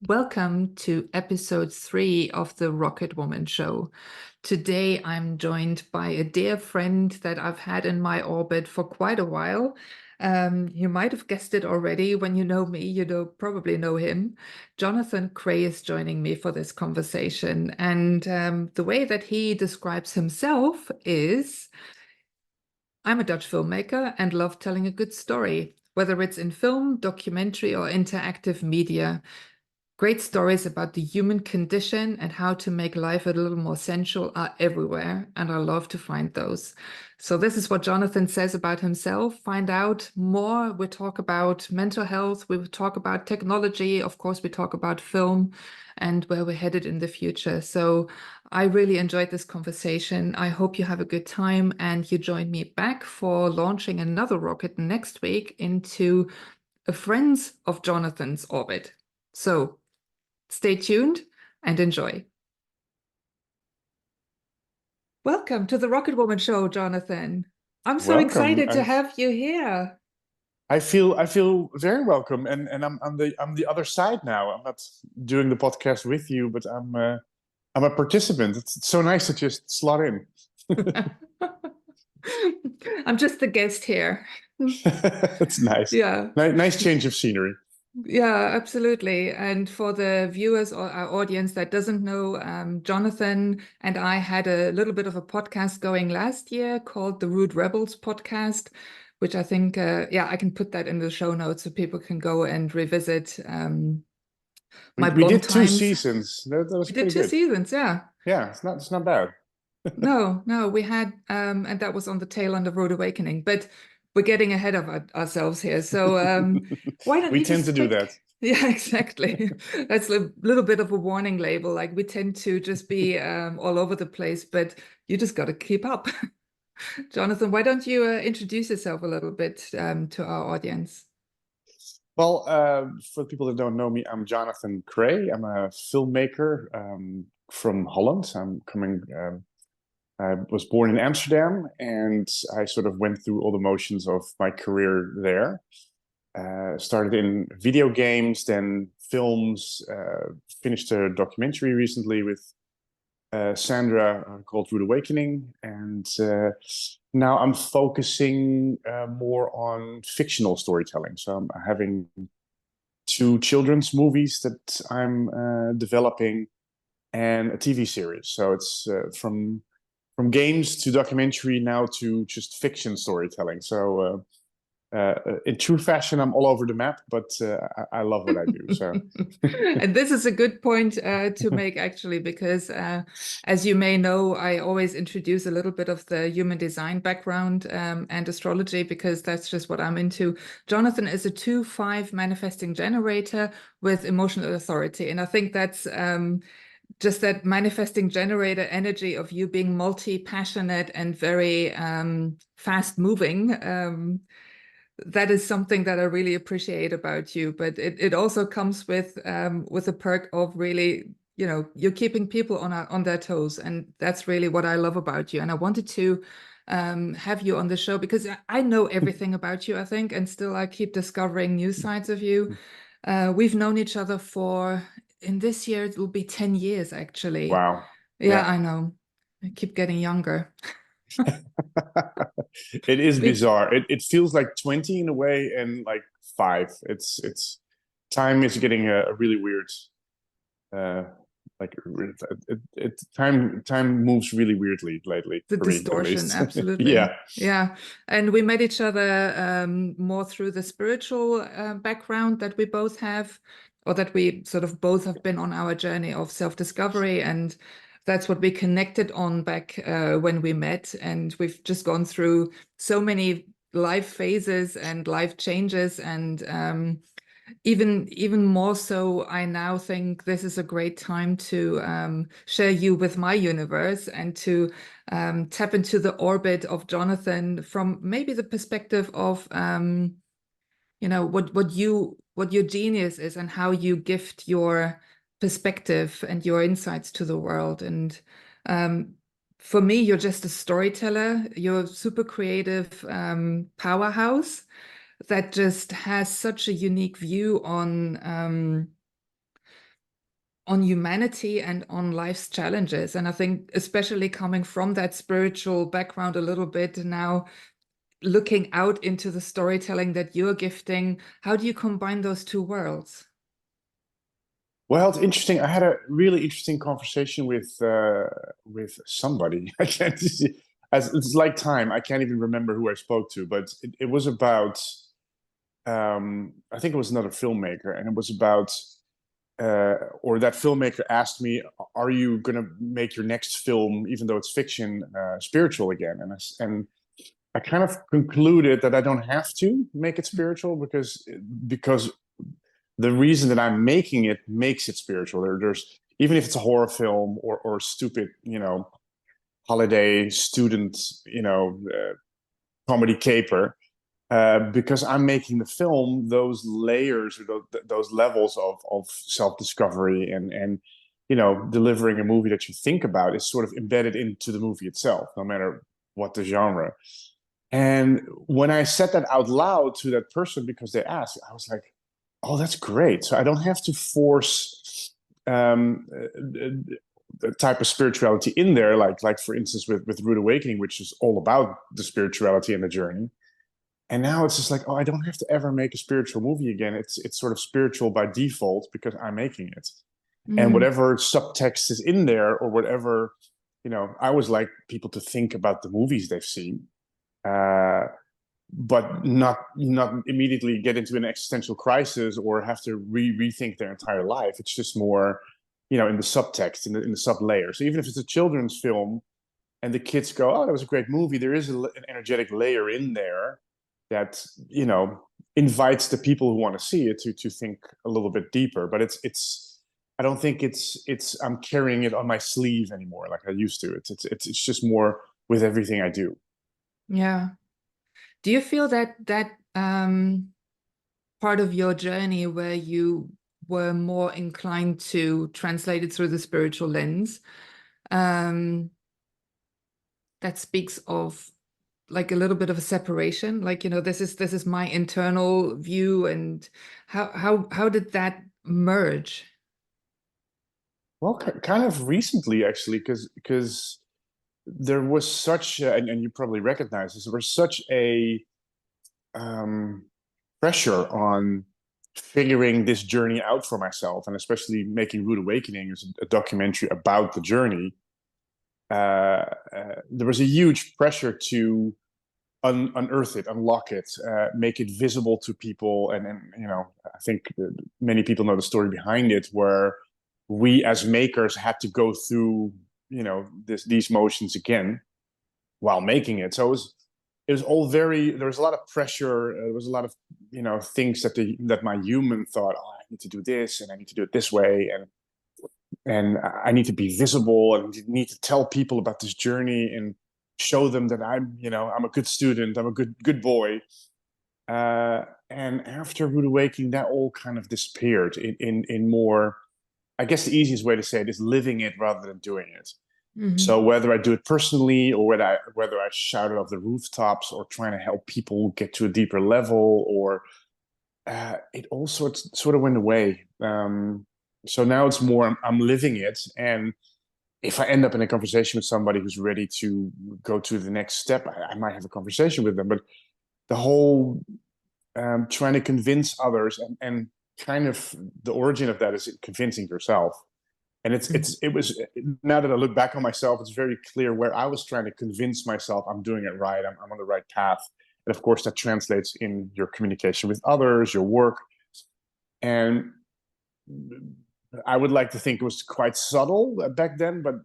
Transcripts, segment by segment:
Welcome to episode 3 of the Rocketwoman Show. Today I'm joined by a dear friend that I've had in my orbit for quite a while. You might have guessed it already. When you know me, probably know him. Jonathan Kray is joining me for this conversation. And the way that he describes himself is, I'm a Dutch filmmaker and love telling a good story, whether it's in film, documentary, or interactive media. Great stories about the human condition and how to make life a little more sensual are everywhere, and I love to find those. So this is what Jonathan says about himself. Find out more. We talk about mental health. We talk about technology. Of course, we talk about film and where we're headed in the future. So I really enjoyed this conversation. I hope you have a good time and you join me back for launching another rocket next week into a Friends of Jonathan's orbit. So stay tuned and enjoy. Welcome to the Rocketwoman Show, Jonathan. I'm so Welcome. excited to have you here. I feel very welcome, and I'm the other side now. I'm not doing the podcast with you, but I'm a participant. It's so nice to just slot in. I'm just the guest here. It's nice. Yeah. Nice change of scenery. Yeah, absolutely. And for the viewers or our audience that doesn't know, Jonathan and I had a little bit of a podcast going last year called the Rude Rebels podcast, which I think, I can put that in the show notes so people can go and revisit We my we blonde did two times. seasons. That was We did pretty two good. seasons, yeah. Yeah, it's not bad. No, we had, and that was on the tail end of Road Awakening, but we're getting ahead of ourselves here. So why don't We you tend just to do that. yeah, exactly. That's a little bit of a warning label. Like we tend to just be all over the place, but you just got to keep up. Jonathan, why don't you introduce yourself a little bit to our audience? Well, for the people that don't know me, I'm Jonathan Kray. I'm a filmmaker from Holland. I was born in Amsterdam, and I sort of went through all the motions of my career there. Started in video games, then films, finished a documentary recently with Sandra called Rude Awakening, and now I'm focusing more on fictional storytelling. So I'm having two children's movies that I'm developing and a TV series. So it's from games to documentary now to just fiction storytelling. So in true fashion, I'm all over the map, but I love what I do. So And this is a good point to make, actually, because as you may know, I always introduce a little bit of the human design background and astrology, because that's just what I'm into. Jonathan is a 2-5 manifesting generator with emotional authority. And I think that's just that manifesting generator energy of you being multi-passionate and very fast moving. That is something that I really appreciate about you, but it also comes with a perk of really, you're keeping people on their toes, and that's really what I love about you. And I wanted to have you on the show because I know everything about you, I think, and still I keep discovering new sides of you. We've known each other in this year, it will be 10 years, actually. wow, Yeah, yeah. I know. I keep getting younger. It is We bizarre. It feels like 20 in a way and like 5. It's time is getting a really weird uh like time moves really weirdly lately The for me at distortion, least. absolutely. Yeah. Yeah. And we met each other more through the spiritual background that we both have, or that we sort of both have been on our journey of self-discovery. And that's what we connected on back when we met. And we've just gone through so many life phases and life changes. And even more so, I now think this is a great time to share you with my universe and to tap into the orbit of Jonathan from maybe the perspective of what your genius is and how you gift your perspective and your insights to the world. And for me, you're just a storyteller. You're a super creative powerhouse that just has such a unique view on on humanity and on life's challenges. And I think especially coming from that spiritual background a little bit now, looking out into the storytelling that you're gifting, how do you combine those two worlds? Well, it's interesting. I had a really interesting conversation with somebody. I can't. As it's like time. I can't even remember who I spoke to, but it was about. I think it was another filmmaker, and it was about. Or that filmmaker asked me, "Are you going to make your next film, even though it's fiction, spiritual again?" And I kind of concluded that I don't have to make it spiritual because the reason that I'm making it makes it spiritual. There's even if it's a horror film or stupid, holiday student, comedy caper, because I'm making the film, those layers or those levels of self-discovery and delivering a movie that you think about is sort of embedded into the movie itself, no matter what the genre. And when I said that out loud to that person because they asked, I was like, oh, that's great. So I don't have to force the type of spirituality in there, like for instance with Rude Awakening, which is all about the spirituality and the journey. And now it's just like, oh, I don't have to ever make a spiritual movie again. It's sort of spiritual by default because I'm making it. And Mm. whatever subtext is in there or whatever, I always like people to think about the movies they've seen. But not immediately get into an existential crisis or have to rethink their entire life. It's just more, in the subtext, in the sub layer. So even if it's a children's film and the kids go, "Oh, that was a great movie," there is an energetic layer in there that invites the people who want to see it to think a little bit deeper. But it's I don't think it's I'm carrying it on my sleeve anymore like I used to. It's just more with everything I do. Yeah. Do you feel that part of your journey where you were more inclined to translate it through the spiritual lens, that speaks of like a little bit of a separation, like, this is my internal view, and how did that merge? Well, kind of recently, actually, because there was such and you probably recognize this. There was such a um, pressure on figuring this journey out for myself, and especially making Rude Awakening is a documentary about the journey. There was a huge pressure to unearth it, unlock it, make it visible to people, and I think many people know the story behind it, where we as makers had to go through these motions again while making it. So it was all very, there was a lot of pressure. There was a lot of things that my human thought, oh, I need to do this and I need to do it this way, and I need to be visible and need to tell people about this journey and show them that I'm a good student, I'm a good boy. And after Rude Awakening, that all kind of disappeared in more, I guess the easiest way to say it is living it rather than doing it. Hmm. So whether I do it personally or whether I shout it off the rooftops or trying to help people get to a deeper level, or it all sort of went away. So now it's more I'm living it, and if I end up in a conversation with somebody who's ready to go to the next step, I might have a conversation with them. But the whole trying to convince others and kind of the origin of that is convincing yourself. And it was, now that I look back on myself, it's very clear where I was trying to convince myself I'm doing it right, I'm on the right path. And of course, that translates in your communication with others, your work. And I would like to think it was quite subtle back then, but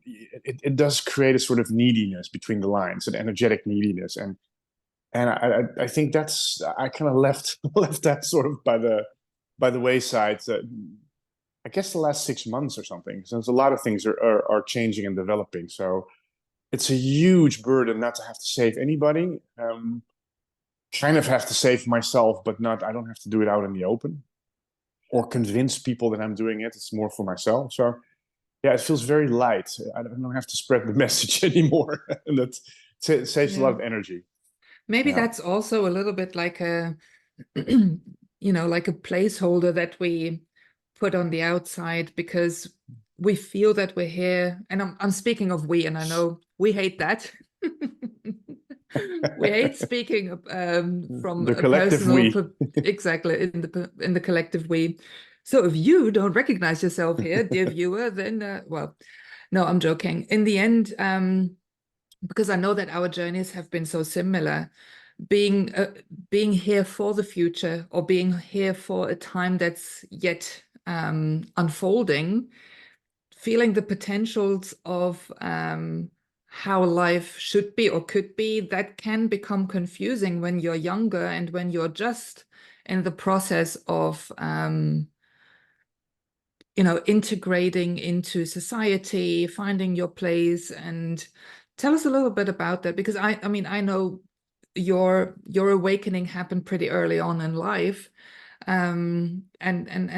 it does create a sort of neediness between the lines, an energetic neediness. And I think I kind of left that sort of by the wayside. I guess the last 6 months or something, since a lot of things are changing and developing. So it's a huge burden not to have to save anybody. Kind of have to save myself, but not. I don't have to do it out in the open or convince people that I'm doing it. It's more for myself. So yeah, it feels very light. I don't have to spread the message anymore, and that saves a lot Yeah. of energy. Maybe Yeah. that's also a little bit like a like a placeholder that we put on the outside because we feel that we're here. And I'm speaking of we, and I know we hate that. We hate speaking from The a collective personal, we. exactly, in the collective we. So if you don't recognize yourself here, dear viewer, then well, no, I'm joking. In the end, because I know that our journeys have been so similar, being here for the future or being here for a time that's yet unfolding, feeling the potentials of how life should be or could be, that can become confusing when you're younger and when you're just in the process of integrating into society, finding your place. And tell us a little bit about that, because I mean, I know your awakening happened pretty early on in life. And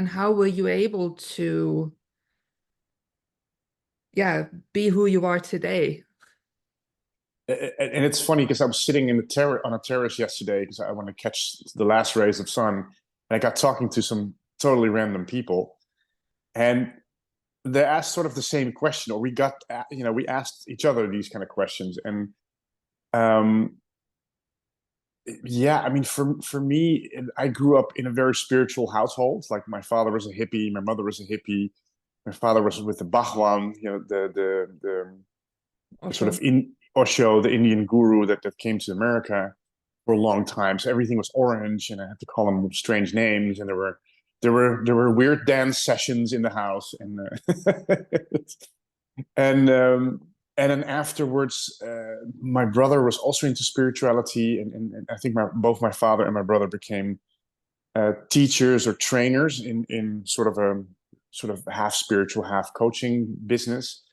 how were you able to, yeah, be who you are today? And it's funny because I was sitting on a terrace yesterday because I want to catch the last rays of sun, and I got talking to some totally random people, and they asked sort of the same question, or we asked each other these kind of questions, and um, yeah, I mean, for me, I grew up in a very spiritual household. Like my father was a hippie, my mother was a hippie, my father was with the Bhagwan, the sort of Osho. in Osho, the Indian guru that came to America for a long time. So everything was orange, and I had to call them strange names, and there were weird dance sessions in the house, and and then afterwards, my brother was also into spirituality, and I think both my father and my brother became teachers or trainers in sort of half spiritual, half coaching business.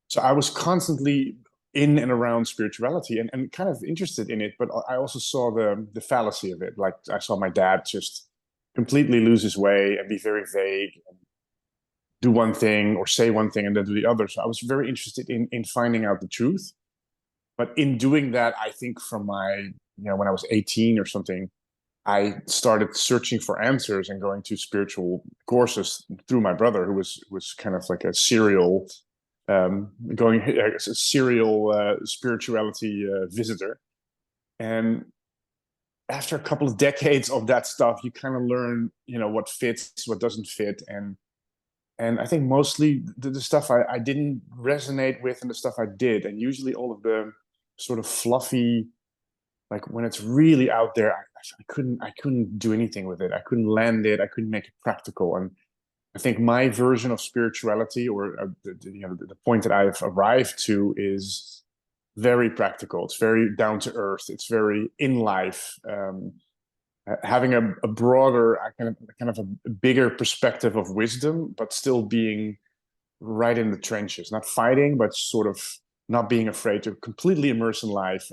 So I was constantly in and around spirituality and kind of interested in it, but I also saw the fallacy of it. Like I saw my dad just completely lose his way and be very vague and do one thing or say one thing and then do the other. So I was very interested in finding out the truth. But in doing that, I think from when I was 18 or something, I started searching for answers and going to spiritual courses through my brother, who was kind of like a serial spirituality visitor. And after a couple of decades of that stuff, you kind of learn, what fits, what doesn't fit, and I think mostly the stuff I didn't resonate with and the stuff I did, and usually all of the sort of fluffy, like when it's really out there, I couldn't do anything with it. I couldn't land it. I couldn't make it practical. And I think my version of spirituality, or the point that I've arrived to, is very practical. It's very down to earth. It's very in life. Having a broader, kind of a bigger perspective of wisdom, but still being right in the trenches, not fighting, but sort of not being afraid to completely immerse in life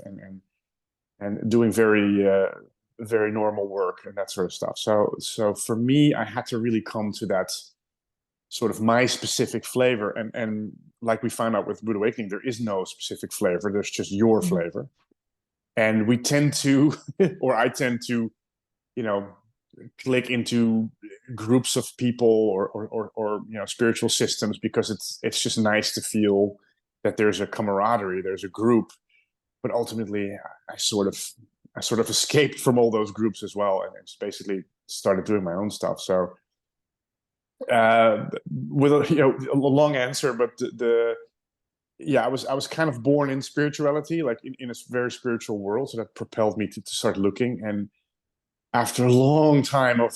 and doing very normal work and that sort of stuff. So for me, I had to really come to that sort of my specific flavor, and like we found out with Buddha Awakening, there is no specific flavor. There's just your Mhm. flavor, and we tend to, or I tend to, click into groups of people or spiritual systems because it's just nice to feel that there's a camaraderie, there's a group. But ultimately, I sort of escaped from all those groups as well, and it's basically started doing my own stuff. So with a long answer, but yeah, I was kind of born in spirituality, like in a very spiritual world, so that propelled me to start looking. And after a long time of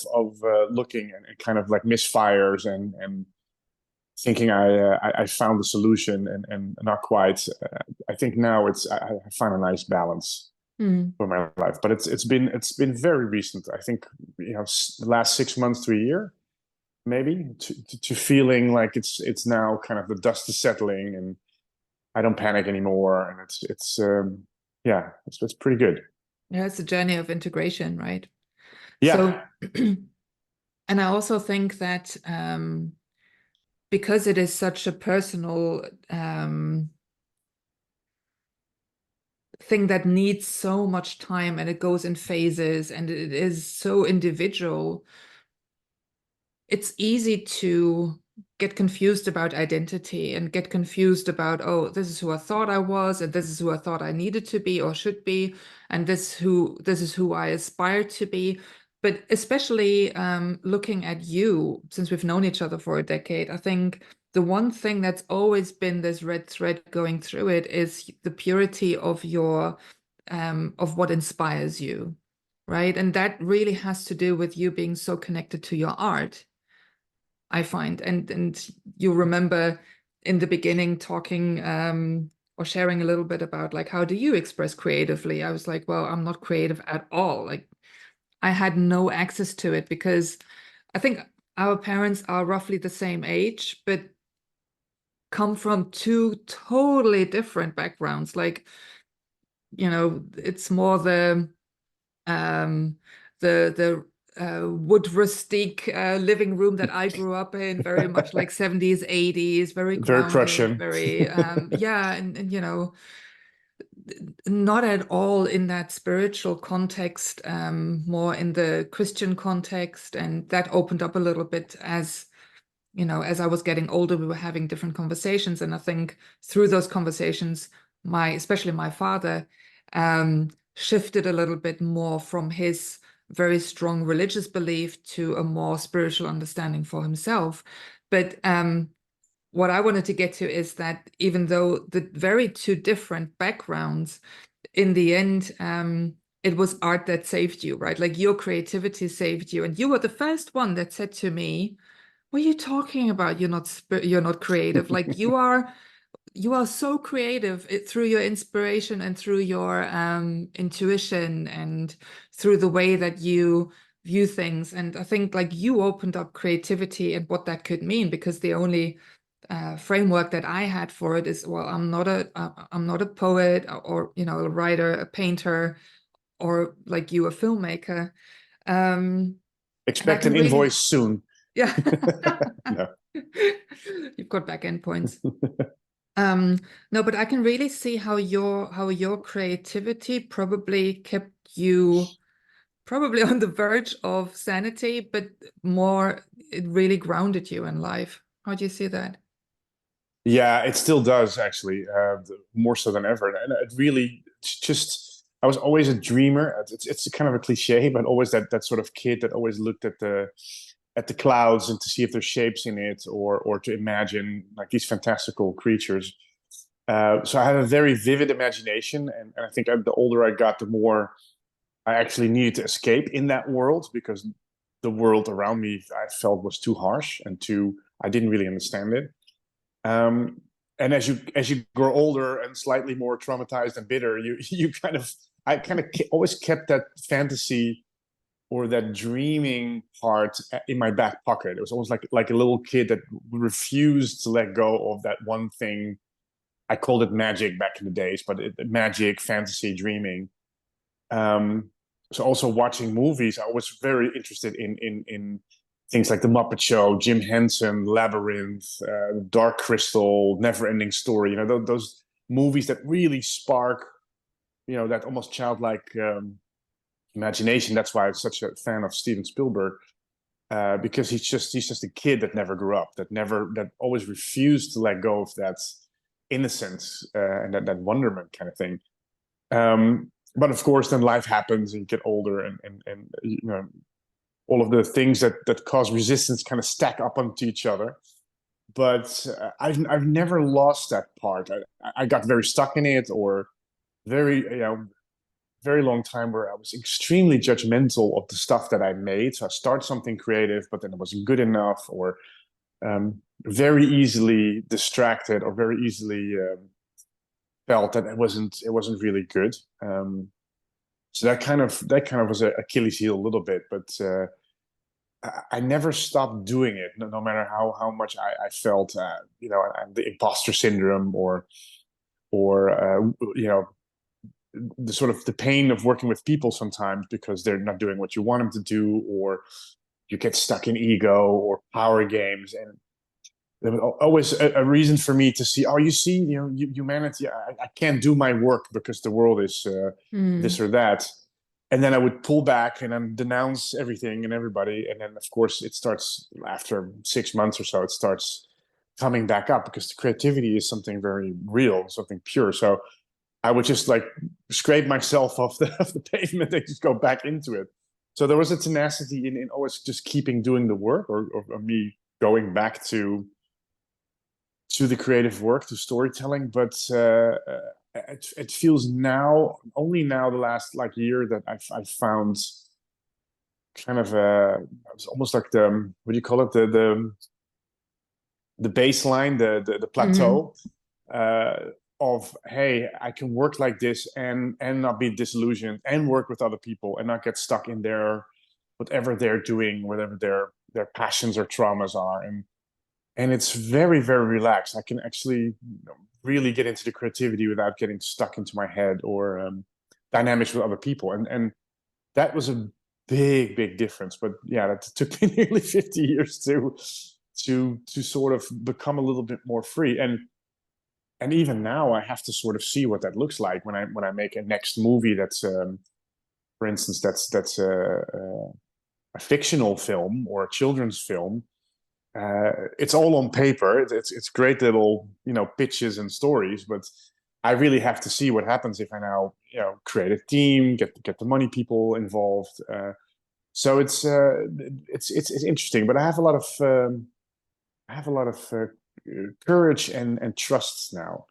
looking and kind of like misfires and thinking I found the solution and not quite, I think now I find a nice balance Mm. for my life. But it's been very recent. I think the last 6 months to a year, maybe, to feeling like it's now kind of the dust is settling and I don't panic anymore, and yeah, it's pretty good. Yeah, it's a journey of integration, right? So, Yeah. and I also think that because it is such a personal thing that needs so much time and it goes in phases and it is so individual, it's easy to get confused about identity and get confused about, oh, this is who I thought I was, and this is who I thought I needed to be or should be, and this is who I aspire to be. But especially looking at you, since we've known each other for a decade, I think the one thing that's always been this red thread going through it is the purity of your of what inspires you, right? And that really has to do with you being so connected to your art, I find. And you remember in the beginning talking or sharing a little bit about like, how do you express creatively? I was like, well, I'm not creative at all. Like I had no access to it because I think our parents are roughly the same age, but come from two totally different backgrounds. Like, you know, it's more um the wood rustic living room that I grew up in, very much like 70s, 80s, very Very grounded, Prussian. very yeah, and you know, not at all in that spiritual context, more in the Christian context. And that opened up a little bit as, you know, as I was getting older, we were having different conversations. And I think through those conversations, especially my father, shifted a little bit more from his very strong religious belief to a more spiritual understanding for himself. But what I wanted to get to is that even though the very two different backgrounds, in the end, it was art that saved you, right? Like your creativity saved you. And you were the first one that said to me, what are you talking about? You're not creative. Like you are so creative through your inspiration and through your intuition and through the way that you view things. And I think like you opened up creativity and what that could mean, because the only framework that I had for it is, well, I'm not a poet or, you know, a writer, a painter, or like you, a filmmaker. And I Expect can an really, invoice soon. yeah. No. You've got back end points. Um, no, but I can really see how your creativity probably kept you probably on the verge of sanity, but more, it really grounded you in life. How do you see that? Yeah, it still does actually, more so than ever. And it really just, I was always a dreamer. It's kind of a cliche, but always that sort of kid that always looked at the clouds and to see if there's shapes in it, or to imagine like these fantastical creatures. So I have a very vivid imagination, and I think the older I got, the more I actually needed to escape in that world, because the world around me I felt was too harsh and too, I didn't really understand it. Um, and as you grow older and slightly more traumatized and bitter, you kind of, I kind of always kept that fantasy or that dreaming part in my back pocket. It was almost like a little kid that refused to let go of that one thing. I called it magic back in the days, but magic, fantasy, dreaming. Um, so also watching movies, I was very interested in things like The Muppet Show, Jim Henson, Labyrinth, Dark Crystal, Never-Ending Story. You know, those movies that really spark, you know, that almost childlike imagination. That's why I'm such a fan of Steven Spielberg, because he's just a kid that never grew up, that always refused to let go of that innocence, and that wonderment kind of thing. But of course, then life happens and you get older, and you know, all of the things that cause resistance kind of stack up onto each other. But I've never lost that part. I got very stuck in it, or very, you know, very long time where I was extremely judgmental of the stuff that I made. So I start something creative, but then it wasn't good enough, or very easily distracted, or very easily felt that it wasn't really good. So that kind of was a Achilles heel a little bit, but I never stopped doing it, no matter how much I felt, you know, the imposter syndrome, or you know, the sort of the pain of working with people sometimes because they're not doing what you want them to do, or you get stuck in ego or power games. And there was always a reason for me to see, oh, you see, you know, humanity, I can't do my work because the world is this Mm. or that. and then I would pull back and then denounce everything and everybody. And then, of course, it starts after 6 months or so, it starts coming back up because the creativity is something very real, something pure. So I would just like scrape myself off the pavement and just go back into it. So there was a tenacity in always just keeping doing the work, or me going back to the creative work, to storytelling. But it feels now, only now, the last like year, that I've found kind of it's almost like the, what do you call it, the baseline, the Mm-hmm. plateau, uh, of, hey, I can work like this and not be disillusioned, and work with other people and not get stuck in their whatever they're doing, whatever their passions or traumas are. And it's very, very relaxed. I can actually really get into the creativity without getting stuck into my head, or dynamics with other people. And that was a big, big difference. But yeah, that took me nearly 50 years to sort of become a little bit more free. And even now, I have to sort of see what that looks like when I make a next movie that's, for instance, that's a fictional film or a children's film. It's all on paper. It's great little, pitches and stories, but I really have to see what happens if I now, create a team, get the money people involved. So it's interesting, but I have a lot of courage and trust now.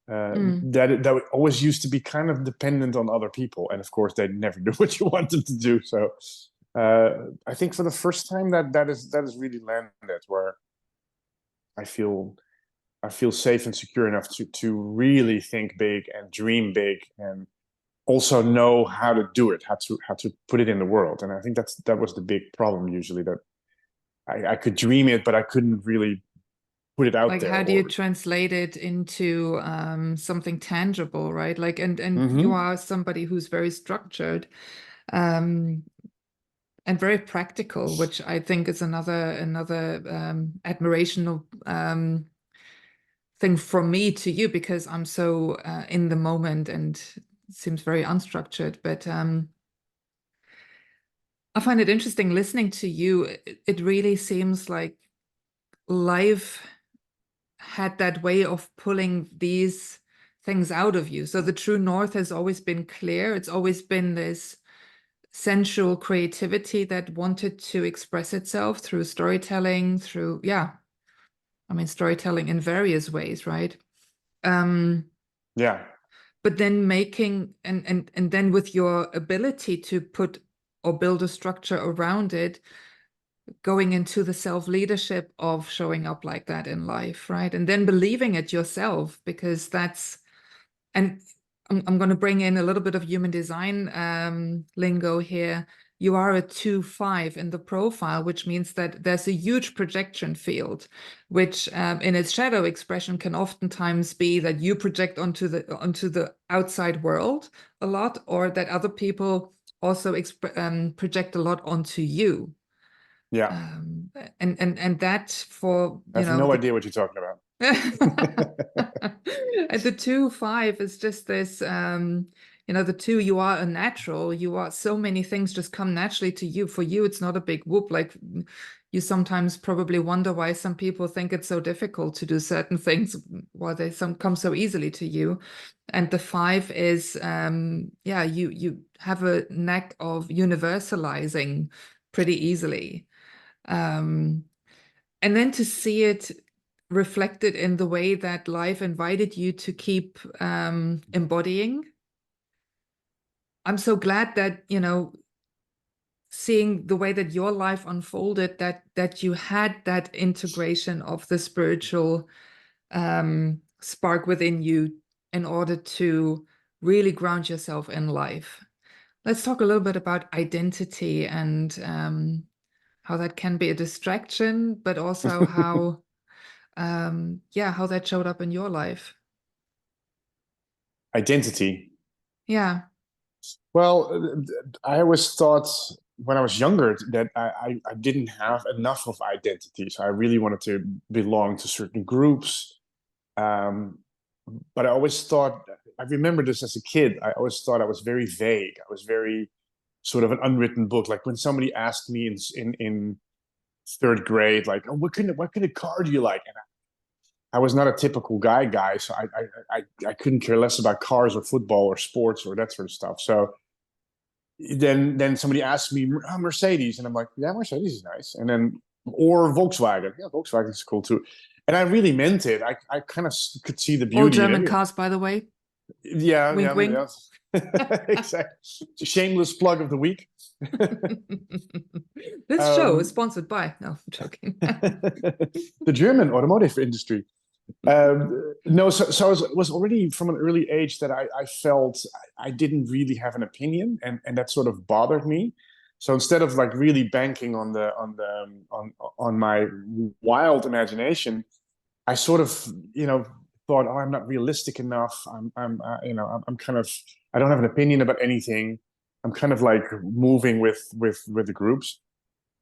Mm. That always used to be kind of dependent on other people, and of course they never do what you want them to do. So I think for the first time that is really landed, where I feel I feel safe and secure enough to really think big and dream big, and also know how to do it, how to put it in the world. And I think that was the big problem usually, that I could dream it, but I couldn't really put it out Like, there. how do you Or translate it into something tangible, right? Like, and you hmm are somebody who's very structured, um, and very practical, which I think is another admirational thing from me to you, because I'm so in the moment and it seems very unstructured. But I find it interesting listening to you. It really seems like life had that way of pulling these things out of you. So the true north has always been clear. It's always been this sensual creativity that wanted to express itself through storytelling, through, yeah, I mean, storytelling in various ways, right? Um, yeah, but then making and then with your ability to put or build a structure around it, going into the self-leadership of showing up like that in life, right? And then believing it yourself, because that's, and I'm going to bring in a little bit of human design lingo here. You are a 2-5 in the profile, which means that there's a huge projection field, which in its shadow expression can oftentimes be that you project onto the outside world a lot, or that other people also project a lot onto you. yeah. Um, and that for, I have no idea what you're talking about. and the 2-5 is just this, the two, you are a natural, you are so many things just come naturally to you. For you, it's not a big whoop. Like, you sometimes probably wonder why some people think it's so difficult to do certain things, why they come so easily to you. And the 5 is, yeah, you have a knack of universalizing pretty easily. Um, and then to see it reflected in the way that life invited you to keep embodying. I'm so glad that, seeing the way that your life unfolded, that you had that integration of the spiritual spark within you in order to really ground yourself in life. Let's talk a little bit about identity and how that can be a distraction, but also how yeah, how that showed up in your life. Identity. Yeah. Well, I always thought when I was younger that I didn't have enough of identity. So I really wanted to belong to certain groups. Um, but I always thought, I remember this as a kid, I always thought I was very vague. I was very sort of an unwritten book. Like when somebody asked me in third grade, like, oh, what kind of car do you like? And I was not a typical guy, so I couldn't care less about cars or football or sports or that sort of stuff. So then somebody asked me, oh, Mercedes, and I'm like, yeah, Mercedes is nice. And then or Volkswagen, yeah, Volkswagen is cool too. And I really meant it. I kind of could see the All beauty in German it. cars, by the way. Yeah, Wink, yeah, wink. yeah. Exactly. Shameless plug of the week. This show is sponsored by. No, I'm joking. The German automotive industry. No, so I was already from an early age that I felt I didn't really have an opinion, and that sort of bothered me. So instead of like really banking on my wild imagination, I sort of, thought, oh, I'm not realistic enough. I'm kind of, I don't have an opinion about anything. I'm kind of like moving with the groups.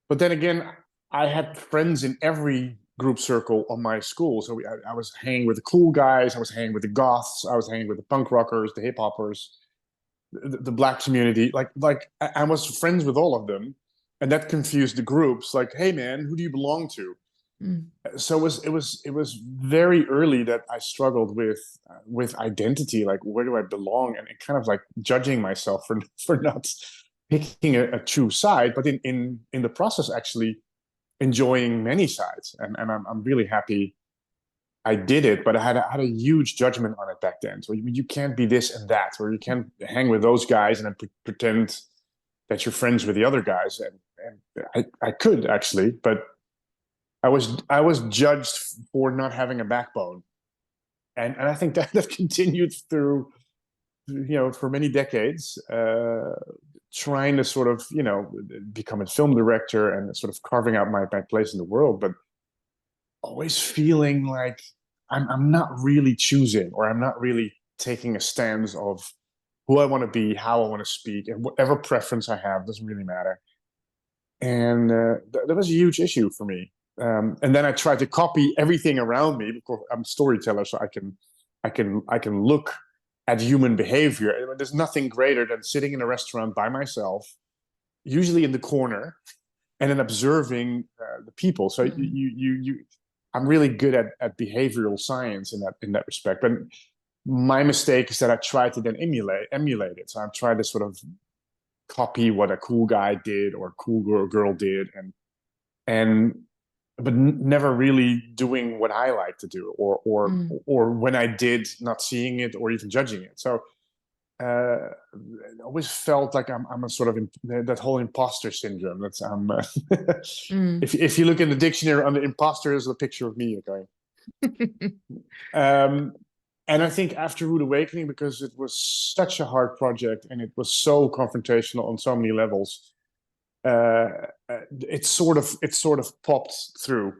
But then again, I had friends in every group circle on my school. So I was hanging with the cool guys. I was hanging with the goths. I was hanging with the punk rockers, the hip hoppers, the black community. I was friends with all of them, and that confused the groups. Like, hey man, who do you belong to? Mm. So it was very early that I struggled with identity. Like, where do I belong? And kind of like judging myself for not picking a true side, but in the process actually enjoying many sides, and I'm really happy I did it. But I had a huge judgment on it back then. So you can't be this and that, or you can't hang with those guys and then pretend that you're friends with the other guys. And I could actually, but I was judged for not having a backbone, and I think that continued through for many decades. Trying to sort of become a film director and sort of carving out my place in the world, but always feeling like I'm not really choosing, or I'm not really taking a stance of who I want to be, how I want to speak, and whatever preference I have doesn't really matter. And that was a huge issue for me. And then I tried to copy everything around me because I'm a storyteller, so I can look at human behavior. There's nothing greater than sitting in a restaurant by myself, usually in the corner, and then observing the people. So I'm really good at behavioral science in that respect. But my mistake is that I tried to then emulate it. So I tried to sort of copy what a cool guy did or a cool girl did, and but never really doing what I like to do, or when I did, not seeing it or even judging it. So I always felt like I'm a sort of that whole imposter syndrome. That's if you look in the dictionary under imposter, is a picture of me going. And I think after Rude Awakening, because it was such a hard project and it was so confrontational on so many levels, it sort of popped through,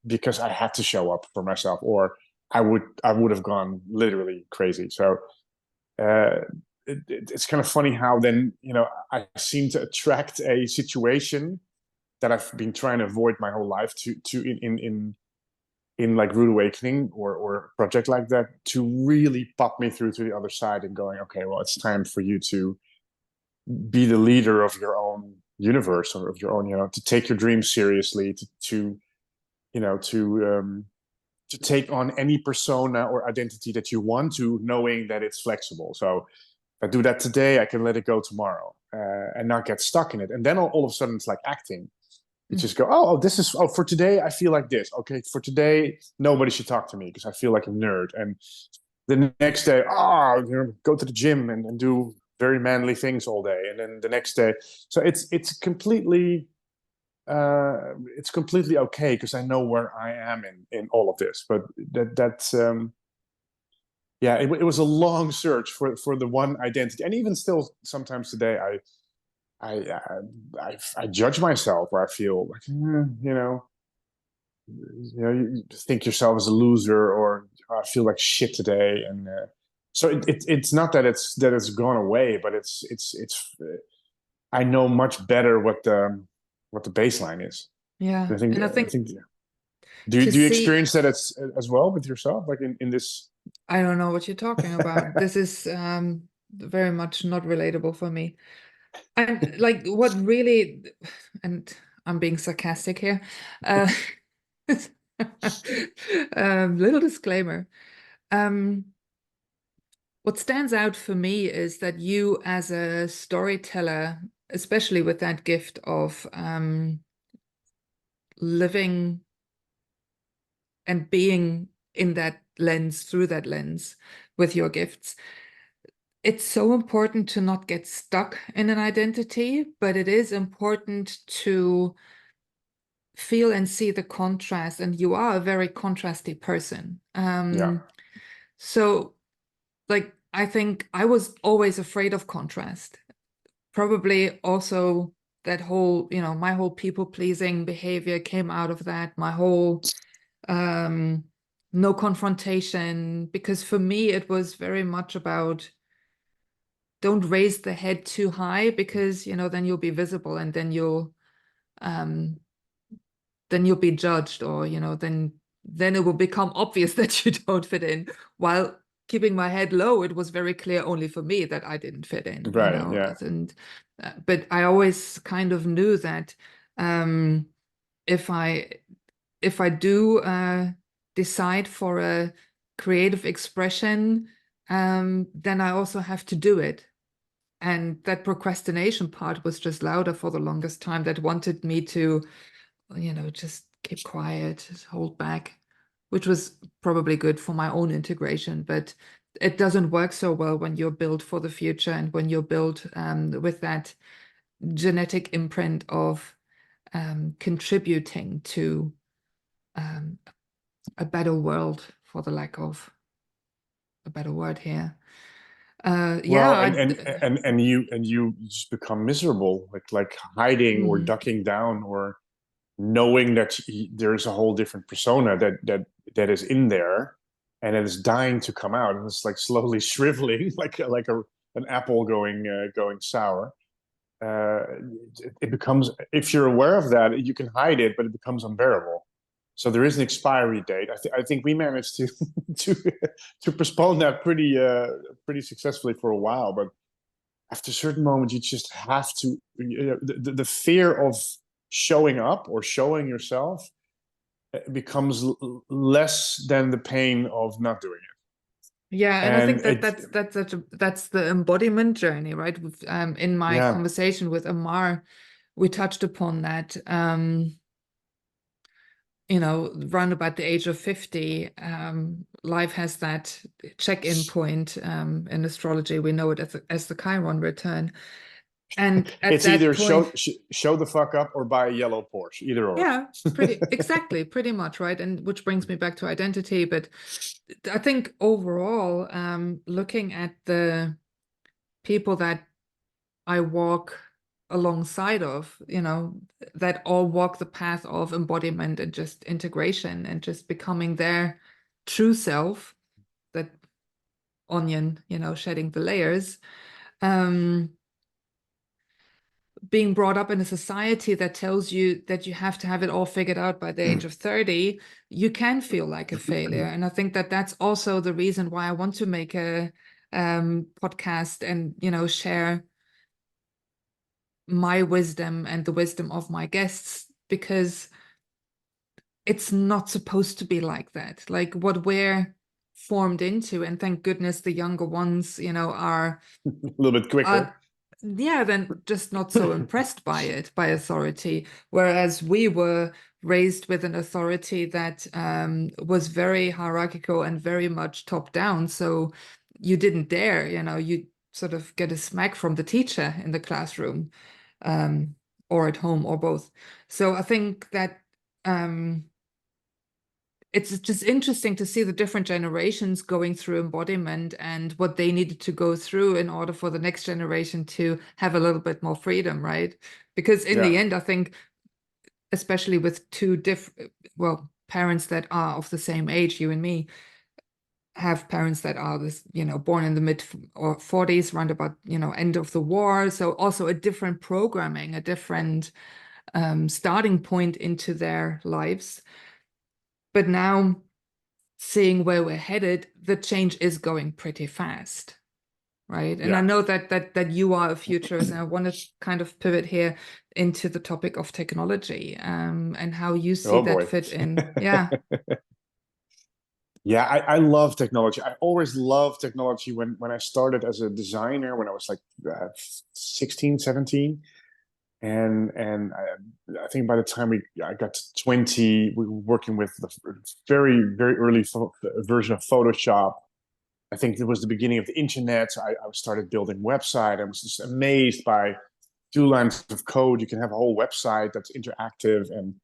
because I had to show up for myself, or I would have gone literally crazy. So it's kind of funny how then I seem to attract a situation that I've been trying to avoid my whole life to in like Rude Awakening or a project like that, to really pop me through to the other side and going, okay, well, it's time for you to be the leader of your own universe, or of your own, to take your dreams seriously, to take on any persona or identity that you want to, knowing that it's flexible. So if I do that today, I can let it go tomorrow, and not get stuck in it. And then all of a sudden it's like acting. You just go, for today, I feel like this. Okay, for today, nobody should talk to me because I feel like a nerd. And the next day, go to the gym and do very manly things all day. And then the next day, so it's completely okay, because I know where I am in all of this. But that's it was a long search for the one identity, and even still, sometimes today, I judge myself, where I feel like you think yourself as a loser, or I feel like shit today, and so it's not that it's gone away, but it's I know much better what the baseline is. Yeah, I think and I I think think do to you see, experience that as well with yourself, like in this? I don't know what you're talking about. This is very much not relatable for me. And like what really, and I'm being sarcastic here, uh, little disclaimer. Um, what stands out for me is that you, as a storyteller, especially with that gift of living and being in that lens, through that lens with your gifts, it's so important to not get stuck in an identity, but it is important to feel and see the contrast. And you are a very contrasty person. Yeah, So, like, I think I was always afraid of contrast. Probably also that whole, my whole people-pleasing behavior came out of that. My whole no confrontation, because for me it was very much about don't raise the head too high, because then you'll be visible, and um then you'll be judged, or then it will become obvious that you don't fit in. While keeping my head low, it was very clear only for me that I didn't fit in, right. Yeah, and but I always kind of knew that um if I do decide for a creative expression, then I also have to do it. And that procrastination part was just louder for the longest time, that wanted me to, just keep quiet, just hold back, which was probably good for my own integration. But it doesn't work so well when you're built for the future, and when you're built with that genetic imprint of contributing to um, a better world, for the lack of a better word here. Yeah, well, and you just become miserable, like hiding or mm, ducking down, or knowing that there's a whole different persona that is in there, and it is dying to come out, and it's like slowly shriveling, like an apple going sour. uh, it becomes, if you're aware of that, you can hide it, but it becomes unbearable. So there is an expiry date. I think we managed to to to postpone that pretty successfully for a while, but after a certain moment, you just have to. The fear of showing up or showing yourself becomes less than the pain of not doing yeah, it, and I and think that it that's the embodiment journey, right? In my yeah. conversation with Amar, we touched upon that. Round about the age of 50, life has that check-in point. In astrology, we know it as the Chiron return. And at It's that either point, show the fuck up or buy a yellow Porsche, either or. yeah, pretty much, right? And which brings me back to identity. But I think overall, looking at the people that I walk alongside of, that all walk the path of embodiment and just integration and just becoming their true self, that onion, shedding the layers. Um, Being brought up in a society that tells you that you have to have it all figured out by the age of 30, you can feel like a failure. And I think that that's also the reason why I want to make a podcast and, share my wisdom and the wisdom of my guests, because it's not supposed to be like that. Like what we're formed into, and thank goodness the younger ones, are A little bit uh, quicker. yeah, then just not so impressed by it, by authority. Whereas we were raised with an authority that was very hierarchical and very much top down. So you didn't dare, you sort of get a smack from the teacher in the classroom, or at home, or both. So I think that it's just interesting to see the different generations going through embodiment and what they needed to go through in order for the next generation to have a little bit more freedom, right? Because in the Yeah. end, I think, especially with two different, well, parents that are of the same age, you and me, have parents that are this, born in the mid or 40s, round about, end of the war. So also a different programming, a different starting point into their lives. But now, seeing where we're headed, the change is going pretty fast. right? And I Yeah. know that you are a futurist, and I want to kind of pivot here into the topic of technology, and how you see Oh that boy. fit in. Yeah. Yeah, I love technology. I always loved technology when I started as a designer when I was like 16, 17. And I think by the time I got to 20, we were working with the very, very early version of Photoshop. I think it was the beginning of the internet. So I started building website. I was just amazed by 2 lines of code. You can have a whole website that's interactive. And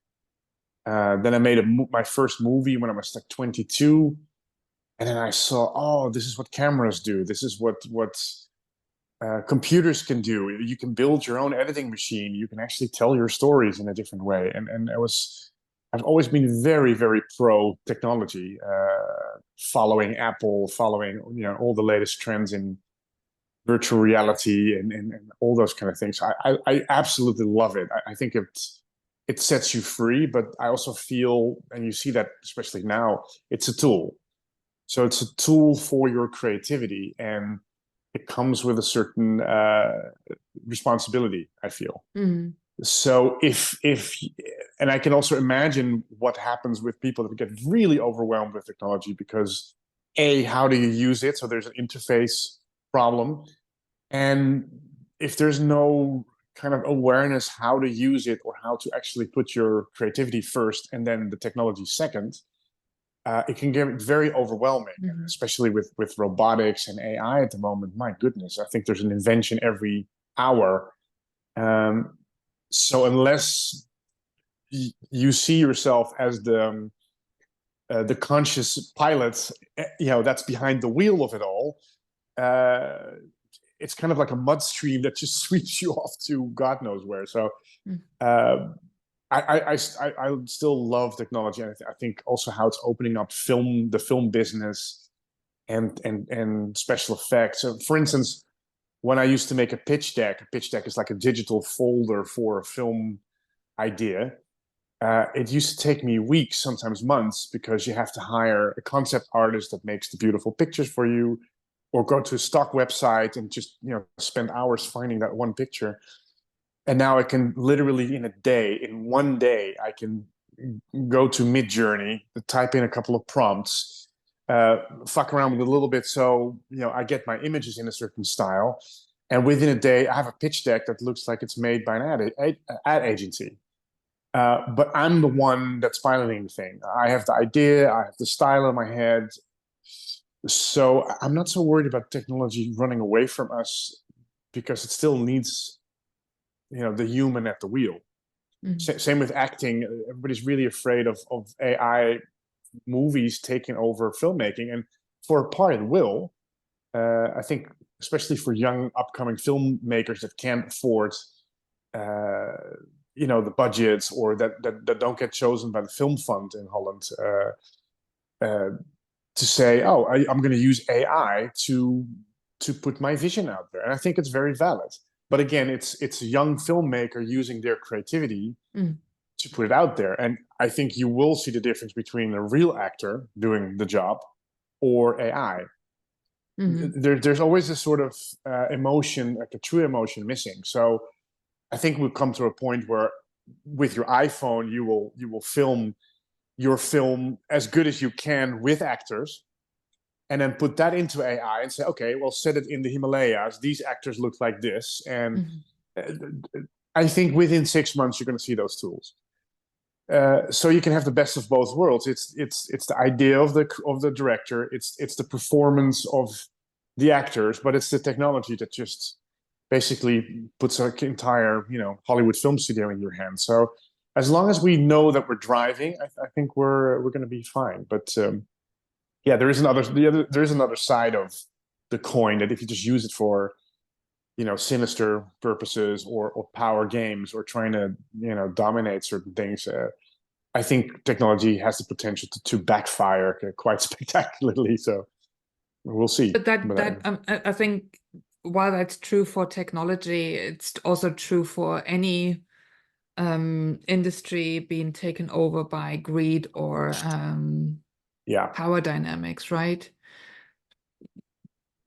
then I made my first movie when I was like 22. And then I saw, oh, this is what cameras do. This is what computers can do. You can build your own editing machine. You can actually tell your stories in a different way. And I've always been very, very pro technology, following Apple, following all the latest trends in virtual reality and all those kind of things. I absolutely love it. I think it sets you free, but I also feel, and you see that especially now, it's a tool. So it's a tool for your creativity, and it comes with a certain responsibility, I feel. Mm. So and I can also imagine what happens with people that get really overwhelmed with technology because how do you use it? So there's an interface problem. And if there's no kind of awareness how to use it or how to actually put your creativity first and then the technology second, it can get very overwhelming, Mm-hmm. especially with robotics and AI at the moment. My goodness, I think there's an invention every hour. So unless you see yourself as the conscious pilot, that's behind the wheel of it all, uh, it's kind of like a mud stream that just sweeps you off to God knows where. So uh, I still love technology, and I think also how it's opening up the film business, and special effects. So, for instance, when I used to make a pitch deck is like a digital folder for a film idea. It used to take me weeks, sometimes months, because you have to hire a concept artist that makes the beautiful pictures for you, or go to a stock website and just spend hours finding that one picture. And now I can literally in 1 day, I can go to Midjourney, type in a couple of prompts, fuck around with it a little bit, so I get my images in a certain style, and within a day, I have a pitch deck that looks like it's made by an ad agency. But I'm the one that's piloting the thing. I have the idea, I have the style in my head, so I'm not so worried about technology running away from us because it still needs the human at the wheel. Mm-hmm. Same with acting. Everybody's really afraid of AI movies taking over filmmaking, and for a part it will. I think, especially for young upcoming filmmakers that can't afford, the budgets, or that don't get chosen by the film fund in Holland, to say, oh, I'm going to use AI to put my vision out there, and I think it's very valid. But again, it's a young filmmaker using their creativity to put it out there. And I think you will see the difference between a real actor doing the job or AI. There's always a sort of emotion, like a true emotion, missing. So I think we'll come to a point where with your iPhone, you will film your film as good as you can with actors, and then put that into AI and say, okay, well, set it in the Himalayas. These actors look like this. And I think within 6 months, you're going to see those tools. So you can have the best of both worlds. It's the idea of the director. It's the performance of the actors, but it's the technology that just basically puts an entire Hollywood film studio in your hands. So as long as we know that we're driving, I think we're going to be fine. But yeah, there is another side of the coin, that if you just use it for sinister purposes, or power games, or trying to dominate certain things, I think technology has the potential to backfire quite spectacularly. So we'll see. But I think while that's true for technology, it's also true for any industry being taken over by greed or Yeah, power dynamics, right?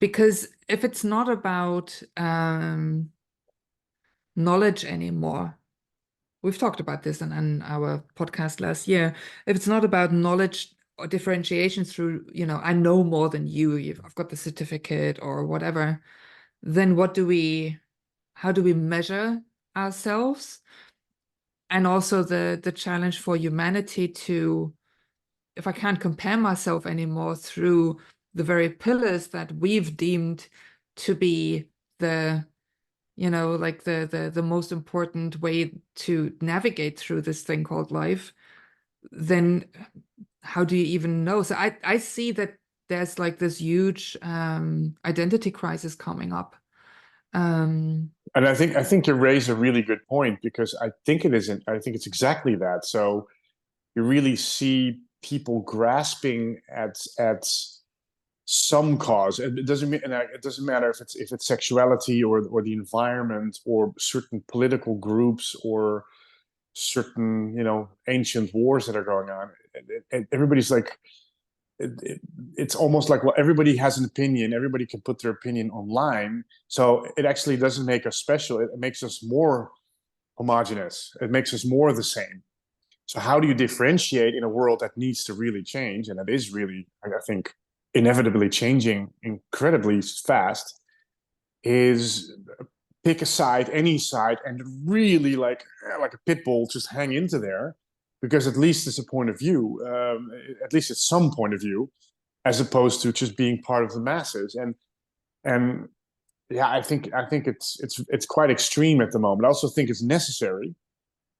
Because if it's not about knowledge anymore, we've talked about this in our podcast last year. If it's not about knowledge or differentiation through, I know more than you, I've got the certificate or whatever, then how do we measure ourselves? And also the challenge for humanity to, if I can't compare myself anymore through the very pillars that we've deemed to be the like the most important way to navigate through this thing called life, then how do you even know? So I see that there's like this huge identity crisis coming up. And I think you raise a really good point, because I think it's exactly that. So you really see people grasping at some cause. It doesn't matter if it's sexuality or the environment or certain political groups or certain ancient wars that are going on. Everybody's like, it's almost like, well, everybody has an opinion, everybody can put their opinion online, so it actually doesn't make us special. It makes us more homogenous, it makes us more the same. So how do you differentiate in a world that needs to really change, and that is really, I think, inevitably changing incredibly fast, is pick a side, any side, and really like a pit bull, just hang into there, because at least it's a point of view. At least it's some point of view, as opposed to just being part of the masses. And yeah, I think it's quite extreme at the moment. I also think it's necessary,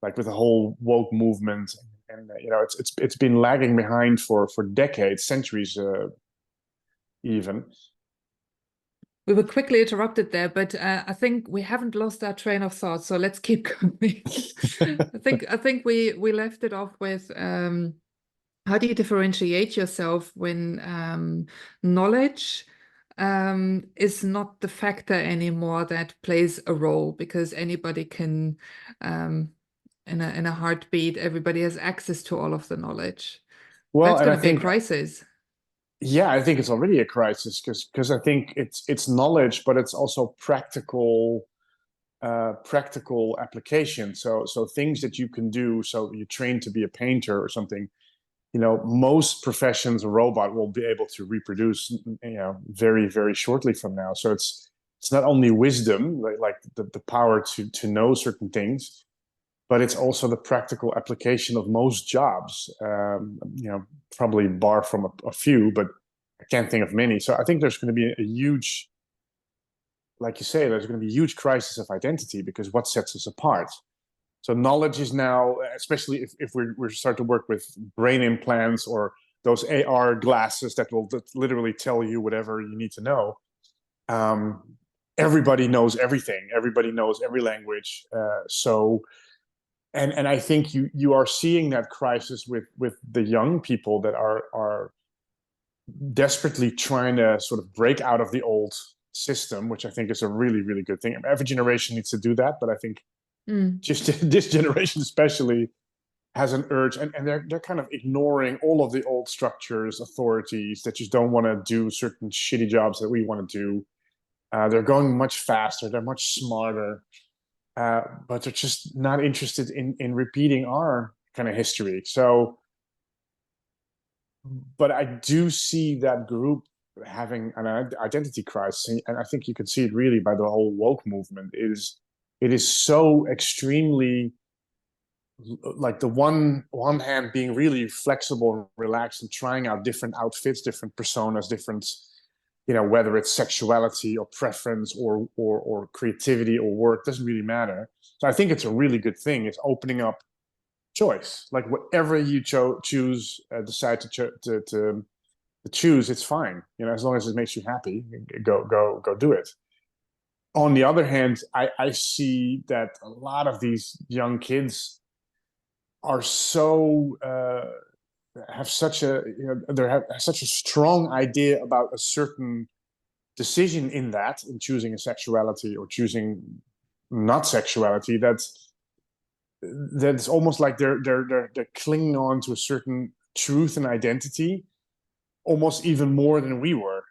like with the whole woke movement, and it's been lagging behind for decades, centuries, even. We were quickly interrupted there, but I think we haven't lost our train of thought, so let's keep going. I think we left it off with how do you differentiate yourself when knowledge is not the factor anymore that plays a role, because anybody can, in a heartbeat, everybody has access to all of the knowledge. Well, That's and going I to be a think, crisis. yeah, I think it's already a crisis, because I think it's knowledge, but it's also practical application. So things that you can do. So you train to be a painter or something. Most professions, a robot will be able to reproduce, very, very shortly from now. So it's not only wisdom, like the power to know certain things, but it's also the practical application of most jobs. Probably bar from a few, but I can't think of many. So I think there's going to be a huge, like you say, there's going to be a huge crisis of identity, because what sets us apart? So knowledge is now, especially if we start to work with brain implants or those AR glasses that will literally tell you whatever you need to know. Everybody knows everything. Everybody knows every language. And I think you are seeing that crisis with the young people that are desperately trying to sort of break out of the old system, which I think is a really, really good thing. Every generation needs to do that, but I think just this generation especially has an urge, and they're kind of ignoring all of the old structures, authorities that just don't want to do certain shitty jobs that we want to do. They're going much faster, they're much smarter, but they're just not interested in repeating our kind of history. So, but I do see that group having an identity crisis, and I think you can see it really by the whole woke movement. It is so extremely, like, the one hand being really flexible and relaxed and trying out different outfits, different personas, different, whether it's sexuality or preference or creativity or work, doesn't really matter. So I think it's a really good thing. It's opening up choice, like whatever you choose, decide to choose, it's fine, as long as it makes you happy. Go do it. On the other hand, I see that a lot of these young kids are so have such a they have such a strong idea about a certain decision in choosing a sexuality or choosing not sexuality, that's almost like they're clinging on to a certain truth and identity, almost even more than we were.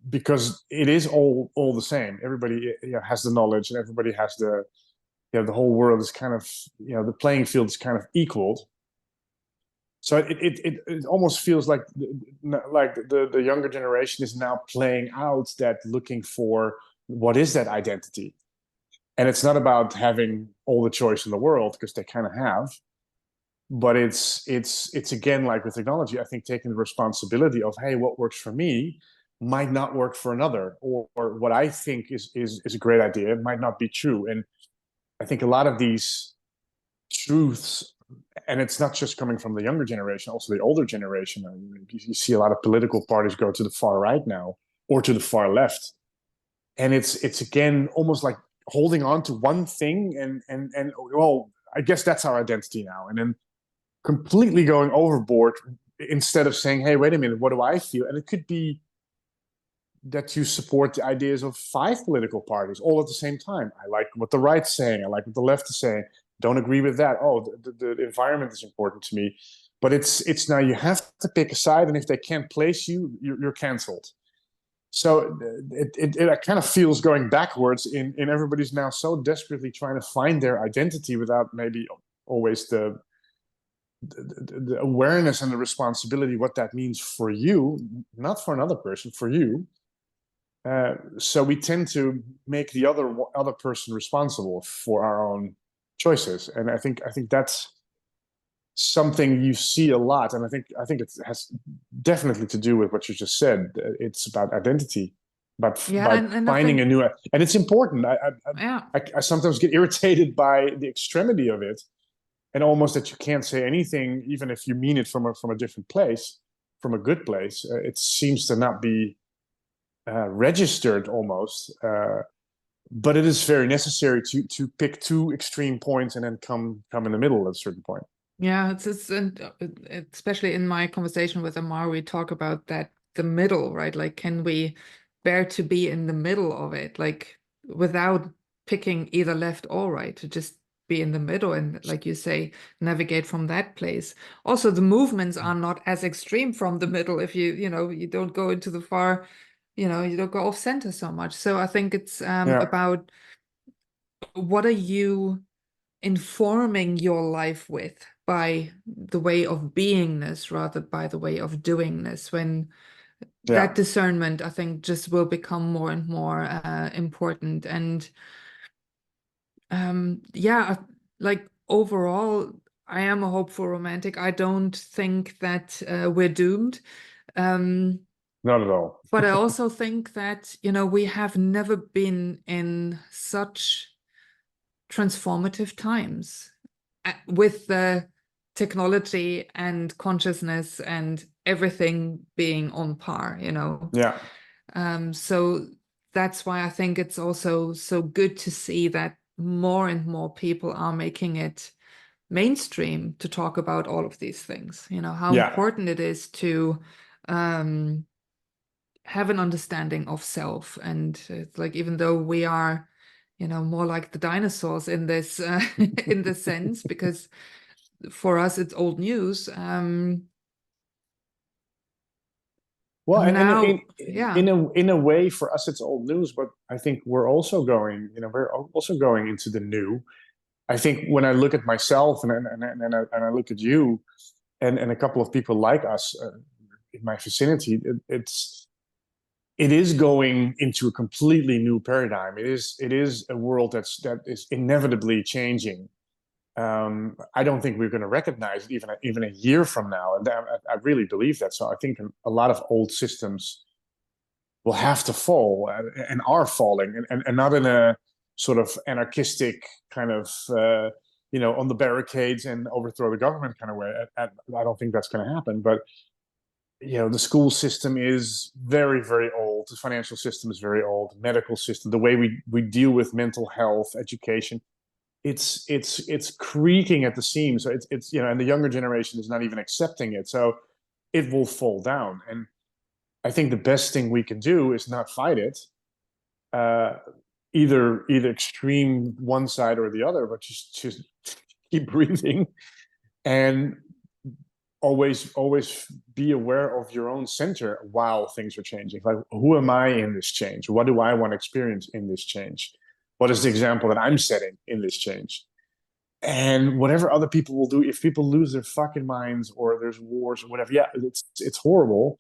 because it is all the same. Everybody has the knowledge, and everybody has the whole world is kind of, the playing field is kind of equaled. So it almost feels like the younger generation is now playing out that, looking for what is that identity. And it's not about having all the choice in the world, because they kind of have, but it's again, like with technology, I think taking the responsibility of, hey, what works for me might not work for another, or what I think is a great idea might not be true. And I think a lot of these truths, and it's not just coming from the younger generation, also the older generation. I mean, you see a lot of political parties go to the far right now, or to the far left, and it's again almost like holding on to one thing, and well, I guess that's our identity now, and then completely going overboard, instead of saying, hey, wait a minute, what do I feel? And it could be that you support the ideas of 5 political parties all at the same time. I like what the right's saying, I like what the left is saying, don't agree with that. Oh, the environment is important to me. But it's now you have to pick a side, and if they can't place you, you're canceled. So it kind of feels going backwards in everybody's now so desperately trying to find their identity, without maybe always the awareness and the responsibility what that means for you, not for another person, for you. So we tend to make the other person responsible for our own choices, and I think that's something you see a lot, and I think it has definitely to do with what you just said. It's about identity, Yeah, by and I finding a think, new, and it's important. yeah. I sometimes get irritated by the extremity of it, and almost that you can't say anything, even if you mean it from a different place, from a good place. It seems to not be registered almost. But it is very necessary to pick 2 extreme points, and then come in the middle at a certain point. Yeah, and especially in my conversation with Amar, we talk about that, the middle, right? Like, can we bear to be in the middle of it, like without picking either left or right, to just be in the middle and, like you say, navigate from that place. Also, the movements are not as extreme from the middle if you don't go into the far, you don't go off center so much. So I think it's Yeah, about, what are you informing your life with, by the way of beingness rather by the way of doingness, when that yeah. discernment, I think, just will become more and more important. And yeah, like overall, I am a hopeful romantic. I don't think that we're doomed. Um, Not at all. but I also think that, we have never been in such transformative times, with the technology and consciousness and everything being on par. Yeah, So that's why I think it's also so good to see that more and more people are making it mainstream to talk about all of these things. How yeah. important it is to um, have an understanding of self. And it's like, even though we are, more like the dinosaurs in this in this sense, because for us it's old news. Well, and Now, yeah, in a way, for us it's old news, but I think we're also going, we're also going into the new. I think when I look at myself, and I look at you, and a couple of people like us in my vicinity, it is going into a completely new paradigm. It is a world that is inevitably changing. I don't think we're going to recognize it even a year from now, and I really believe that. So I think a lot of old systems will have to fall, and are falling, and not in a sort of anarchistic kind of on the barricades and overthrow the government kind of way. I don't think that's going to happen, but the school system is very, very old. The financial system is very old. Medical system, the way we deal with mental health, education, it's creaking at the seams. So it's and the younger generation is not even accepting it. So it will fall down. And I think the best thing we can do is not fight it, uh, either extreme one side or the other, but just keep breathing and always be aware of your own center while things are changing. Like, who am I in this change? What do I want to experience in this change? What is the example that I'm setting in this change? And whatever other people will do, if people lose their fucking minds or there's wars or whatever, yeah, it's horrible.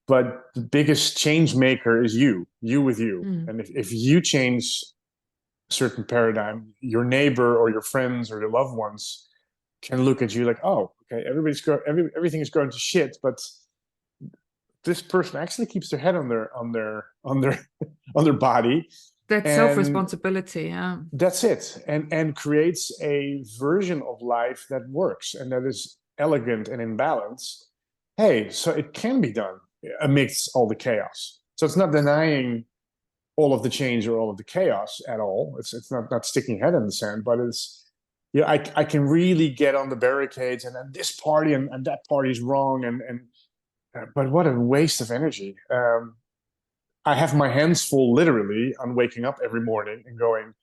But the biggest change maker is you with you. Mm. And if you change a certain paradigm, your neighbor or your friends or your loved ones can look at you like, oh, okay, everything is going to shit, but this person actually keeps their head on their body, That and self-responsibility, yeah. that's it, and creates a version of life that works and that is elegant and in balance. Hey, so it can be done amidst all the chaos. So it's not denying all of the change or all of the chaos at all. It's not sticking head in the sand, but it's, yeah, I can really get on the barricades and then this party and that party is wrong, and but what a waste of energy. I have my hands full literally on waking up every morning and going,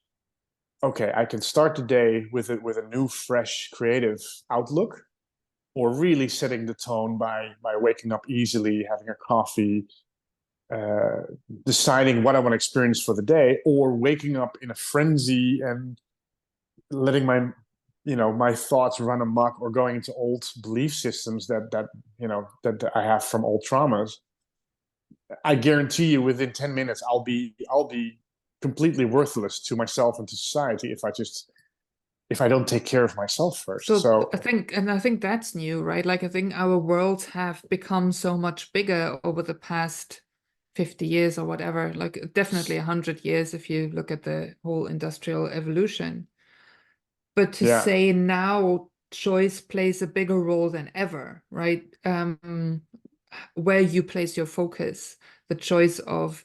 okay, I can start the day with a new, fresh, creative outlook, or really setting the tone by waking up easily, having a coffee, uh, deciding what I want to experience for the day, or waking up in a frenzy and letting my thoughts run amok, or going into old belief systems that I have from old traumas. I guarantee you, within 10 minutes, I'll be completely worthless to myself and to society if I don't take care of myself first. So So I think that's new, right? Like I think our worlds have become so much bigger over the past 50 years or whatever, like definitely 100 years if you look at the whole industrial evolution. But to yeah, say now choice plays a bigger role than ever, right? Where you place your focus, the choice of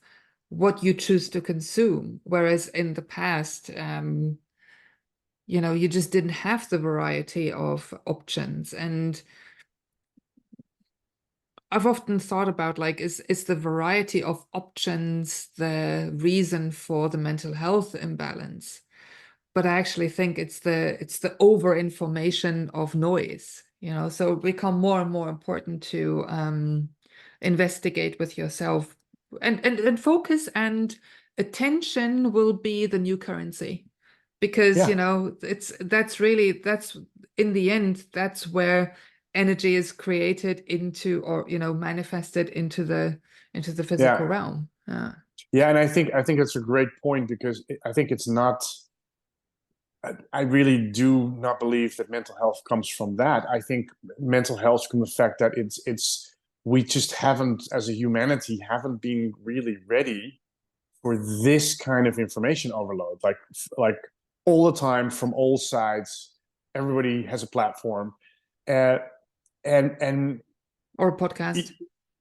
what you choose to consume. Whereas in the past, you just didn't have the variety of options. And I've often thought about like, is the variety of options the reason for the mental health imbalance? But I actually think it's the over information of noise, so it become more and more important to investigate with yourself, and focus and attention will be the new currency, because yeah, that's in the end that's where energy is created into, or manifested into the physical yeah, realm. yeah. And I think it's a great point, because I think it's not. I really do not believe that mental health comes from that. I think mental health from the fact that it's we just haven't, as a humanity, haven't been really ready for this kind of information overload. Like all the time from all sides, everybody has a platform, uh, and Or a podcast.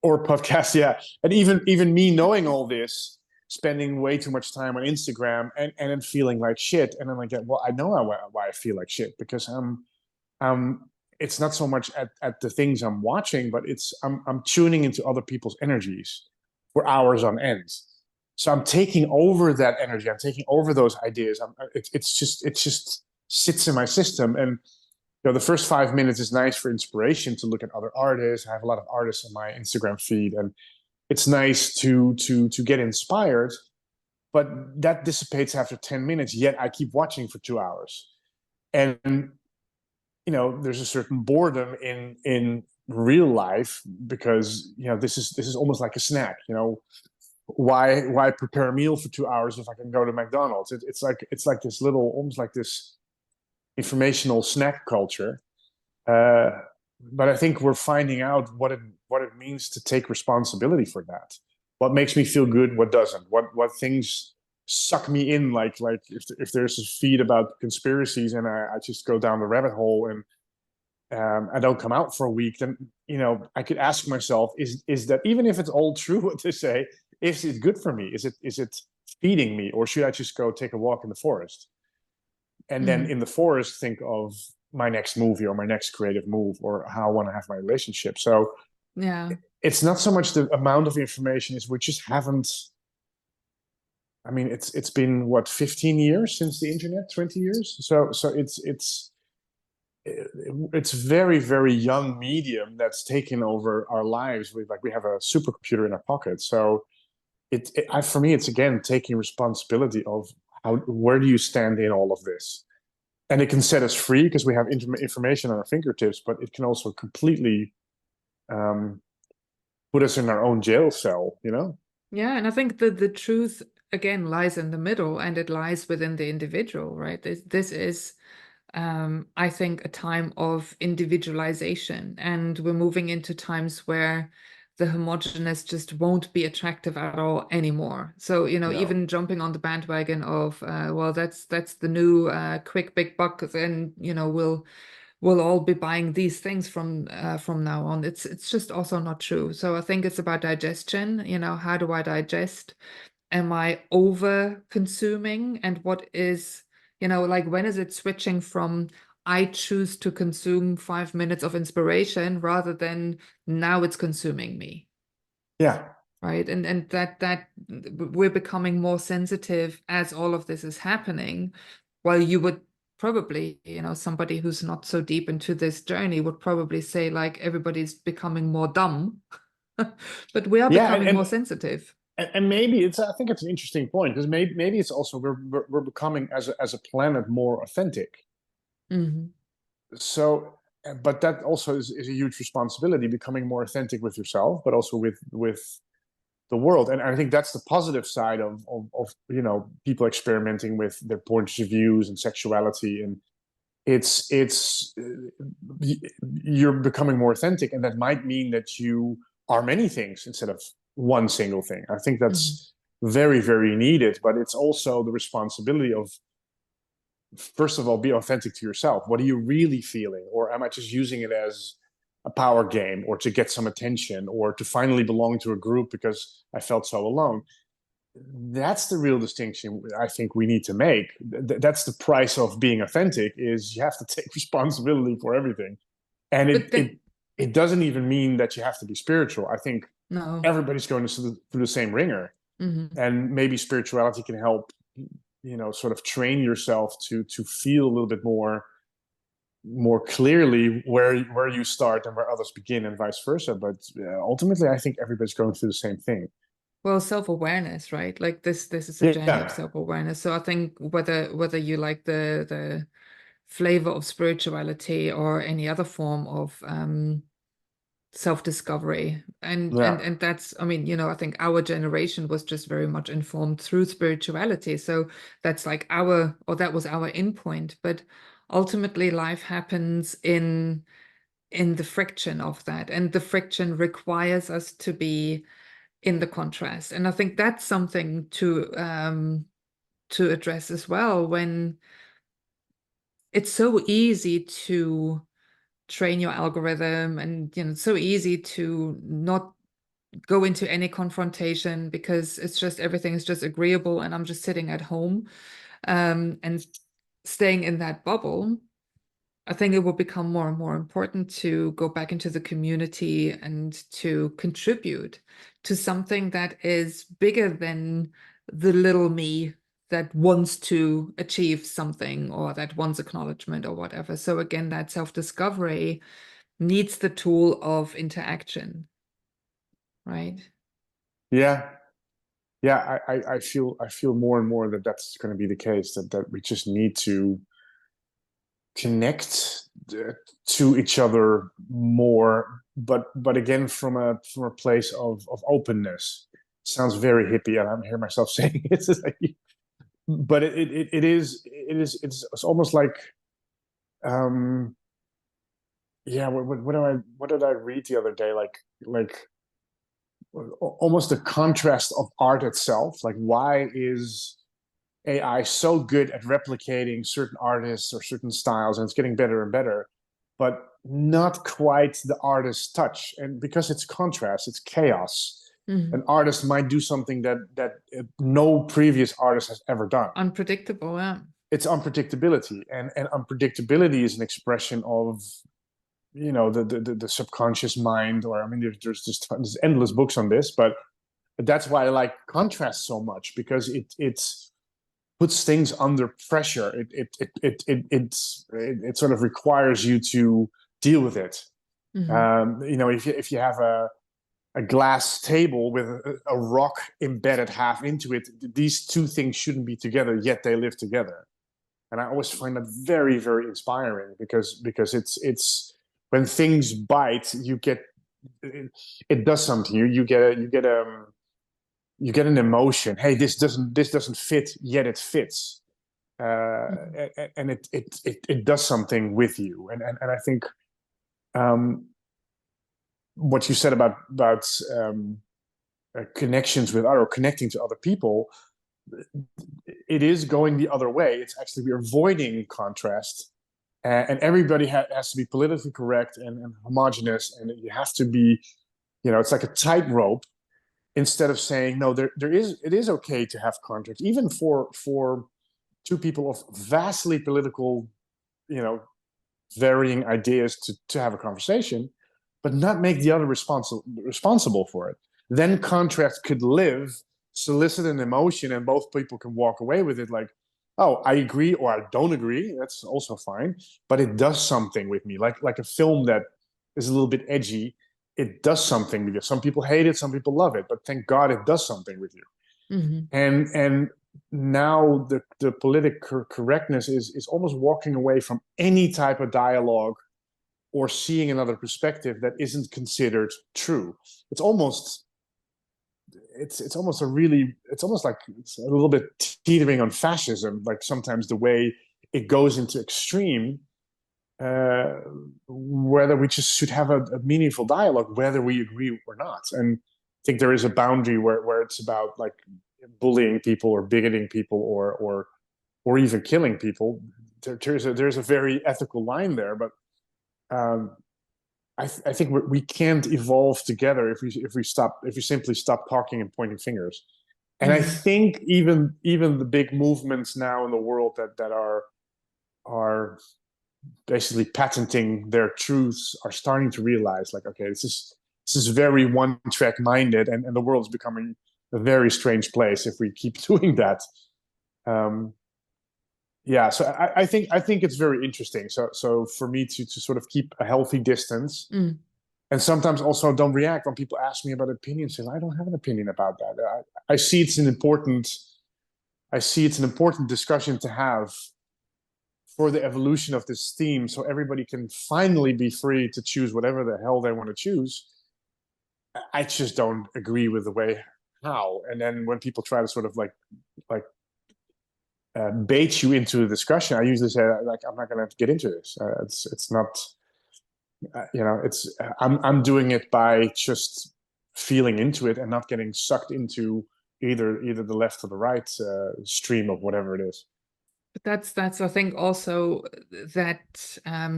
or podcast, yeah. And even me knowing all this, spending way too much time on Instagram, and then feeling like shit, and then I get, well, I know why I feel like shit, because it's not so much at the things I'm watching, but I'm tuning into other people's energies for hours on end. So I'm taking over that energy. I'm taking over those ideas. It's just sits in my system. And the first 5 minutes is nice for inspiration, to look at other artists. I have a lot of artists on my Instagram feed, and it's nice to get inspired. But that dissipates after 10 minutes. Yet I keep watching for 2 hours, and there's a certain boredom in real life, because this is almost like a snack. Why prepare a meal for 2 hours if I can go to McDonald's? It's like this little, almost like this informational snack culture. Uh, but I think we're finding out what it means to take responsibility for that. What makes me feel good? What doesn't? What things suck me in? Like if there's a feed about conspiracies, and I just go down the rabbit hole, and I don't come out for a week, then I could ask myself, is that, even if it's all true what they say, is it good for me? Is it feeding me, or should I just go take a walk in the forest? And then Mm. in the forest, think of my next movie or my next creative move, or how I want to have my relationship. So Yeah. it's not so much the amount of information, is we just haven't. I mean, it's been what, 15 years since the internet, 20 years. So it's very, very young medium that's taken over our lives. We have a supercomputer in our pocket. So for me, it's again taking responsibility of where do you stand in all of this. And it can set us free because we have information on our fingertips, but it can also completely um, put us in our own jail cell, you know? Yeah, and I think the truth again lies in the middle, and it lies within the individual, right? This is I think a time of individualization, and we're moving into times where the homogenous just won't be attractive at all anymore. So, No. even jumping on the bandwagon of, well, that's the new quick big buck, then, we'll all be buying these things from now on. It's just also not true. So I think it's about digestion. How do I digest? Am I over consuming? And what is, like when is it switching from I choose to consume 5 minutes of inspiration rather than now it's consuming me? Yeah. Right. And that we're becoming more sensitive as all of this is happening. While you would probably, somebody who's not so deep into this journey would probably say like everybody's becoming more dumb, but we are Yeah. becoming more sensitive. And maybe I think it's an interesting point because maybe it's also we're becoming as a planet more authentic. Mhm. So, but that also is a huge responsibility, becoming more authentic with yourself, but also with the world. And I think that's the positive side of people experimenting with their points of views and sexuality, and it's you're becoming more authentic, and that might mean that you are many things instead of one single thing. I think Mhm. that's very, very needed, but it's also the responsibility of, first of all, be authentic to yourself. What are you really feeling? Or am I just using it as a power game or to get some attention or to finally belong to a group because I felt so alone? That's the real distinction I think we need to make. That's the price of being authentic, is you have to take responsibility for everything. And But then, it doesn't even mean that you have to be spiritual. I think no. everybody's going through the same ringer, Mhm. and maybe spirituality can help, sort of train yourself to feel a little bit more clearly where you start and where others begin, and vice versa. But ultimately, I think everybody's going through the same thing. Well, self-awareness, right? Like this is a journey of Yeah. self-awareness. So I think whether you like the flavor of spirituality or any other form of self-discovery, and and Yeah. and that's, I mean, I think our generation was just very much informed through spirituality. So that's like that was our endpoint. But ultimately, life happens in the friction of that, and the friction requires us to be in the contrast. And I think that's something to address as well, when it's so easy to train your algorithm, and it's so easy to not go into any confrontation because it's just everything is just agreeable and I'm just sitting at home and staying in that bubble. I think it will become more and more important to go back into the community and to contribute to something that is bigger than the little me that wants to achieve something or that wants acknowledgement or whatever. So again, that self-discovery needs the tool of interaction, right? Yeah. Yeah. I feel more and more that that's going to be the case. That we just need to connect to each other more, but again from a place of openness. Sounds very hippie, and I'm hearing myself saying it. But it's almost like um yeah. What did I read the other day? Like almost the contrast of art itself. Like, why is AI so good at replicating certain artists or certain styles, and it's getting better and better, but not quite the artist's touch. And because it's contrast, it's chaos. Mhm. An artist might do something that no previous artist has ever done. Unpredictable, yeah. It's unpredictability, and unpredictability is an expression of the subconscious mind. Or I mean, there's endless books on this, but that's why I like contrast so much, because it's puts things under pressure. It sort of requires you to deal with it. Hmm. If you have a glass table with a rock embedded half into it, these two things shouldn't be together, yet they live together. And I always find that very, very inspiring, because it's when things bite, it does something. You get an emotion. Hey, this doesn't fit, yet it fits. And it does something with you. And I think, um, what you said about connections with other, connecting to other people, it is going the other way. It's actually, we're avoiding contrast, and everybody has to be politically correct and homogenous, and you have to be, it's like a tightrope, instead of saying, no, it is okay to have contrast, even for two people of vastly political, you know varying ideas, to have a conversation, but not make the other responsible for it. Then contrast could live, solicit an emotion, and both people can walk away with it like, oh, I agree or I don't agree. That's also fine, but it does something with me. Like a film that is a little bit edgy, it does something with you. Some people hate it, some people love it, but thank God it does something with you. Hmm. And now the political correctness is almost walking away from any type of dialogue or seeing another perspective that isn't considered true. It's almost it's almost a really it's almost like it's a little bit teetering on fascism. Like, sometimes the way it goes into extreme, uh, whether we just should have a meaningful dialogue, whether we agree or not. And I think there is a boundary where it's about, like, bullying people or bigoting people, or even killing people. There's a very ethical line there, but um, I think we can't evolve together if we simply stop talking and pointing fingers. And I Hmm. think even the big movements now in the world that are basically patenting their truths are starting to realize, like, okay, this is very one track minded, and the world is becoming a very strange place if we keep doing that. Um, yeah, so I think it's very interesting. So for me to sort of keep a healthy distance, Mm. and sometimes also don't react when people ask me about opinions. Say, I don't have an opinion about that. I see it's an important discussion to have for the evolution of this theme, so everybody can finally be free to choose whatever the hell they want to choose. I just don't agree with the way how. And then when people try to sort of like bait you into a discussion, I usually say, like, I'm not going to get into this. It's not, it's I'm doing it by just feeling into it and not getting sucked into either the left or the right stream of whatever it is. But that's I think also that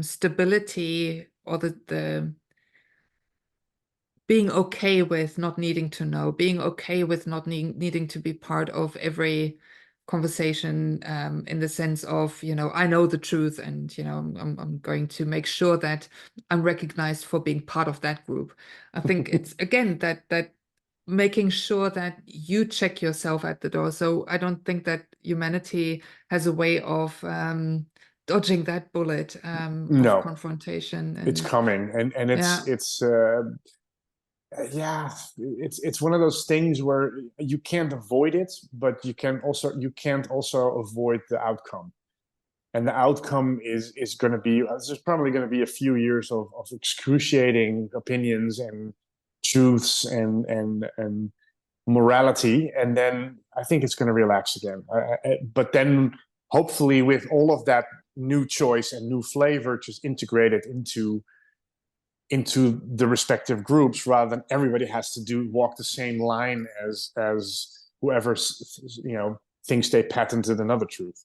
stability, or the being okay with not needing to know, being okay with not needing to be part of every conversation, in the sense of, I know the truth, and I'm going to make sure that I'm recognized for being part of that group. I think it's again that making sure that you check yourself at the door. So I don't think that humanity has a way of dodging that bullet, of No, confrontation. it's And coming, and yeah. it's yeah, it's one of those things where you can't avoid it, but you can't also avoid the outcome. And the outcome is going to be, there's probably going to be a few years of excruciating opinions and truths and morality, and then I think it's going to relax again. But then hopefully, with all of that new choice and new flavor, just integrated into the respective groups, rather than everybody has to walk the same line as whoever thinks they patented another truth.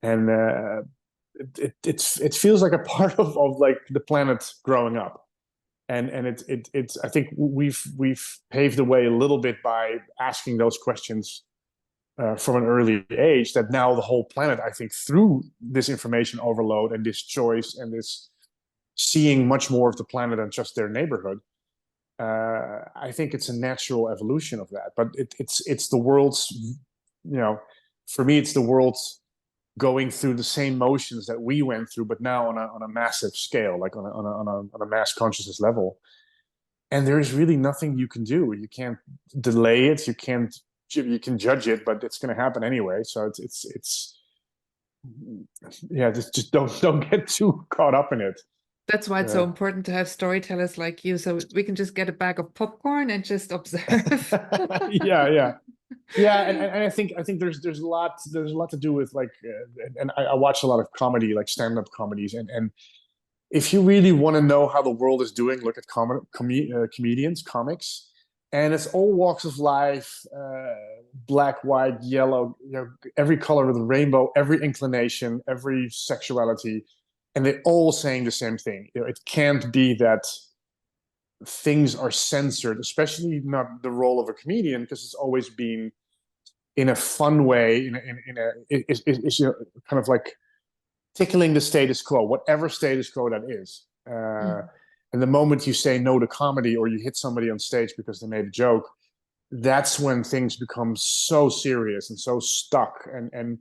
And it feels like a part of like the planet growing up. And it's I think we've paved the way a little bit by asking those questions from an early age, that now the whole planet, I think, through this information overload and this choice and this seeing much more of the planet than just their neighborhood, I think it's a natural evolution of that. But it's the world's, you know for me, it's the world going through the same motions that we went through, but now on a massive scale, like on a mass consciousness level. And there is really nothing you can do. You can't delay it. You can judge it, but it's going to happen anyway. So it's yeah, just don't get too caught up in it. That's why it's so important to have storytellers like you, so we can just get a bag of popcorn and just observe. Yeah. And I think there's a lot to do with like, and I watch a lot of comedy, like stand-up comedies, and if you really want to know how the world is doing, look at comedians, comics, and it's all walks of life, black, white, yellow, every color of the rainbow, every inclination, every sexuality, and they're all saying the same thing. It can't be that things are censored, especially not the role of a comedian, because it's always been in a fun way, it's kind of like tickling the status quo, whatever status quo that is. And the moment you say no to comedy, or you hit somebody on stage because they made a joke, that's when things become so serious and so stuck. And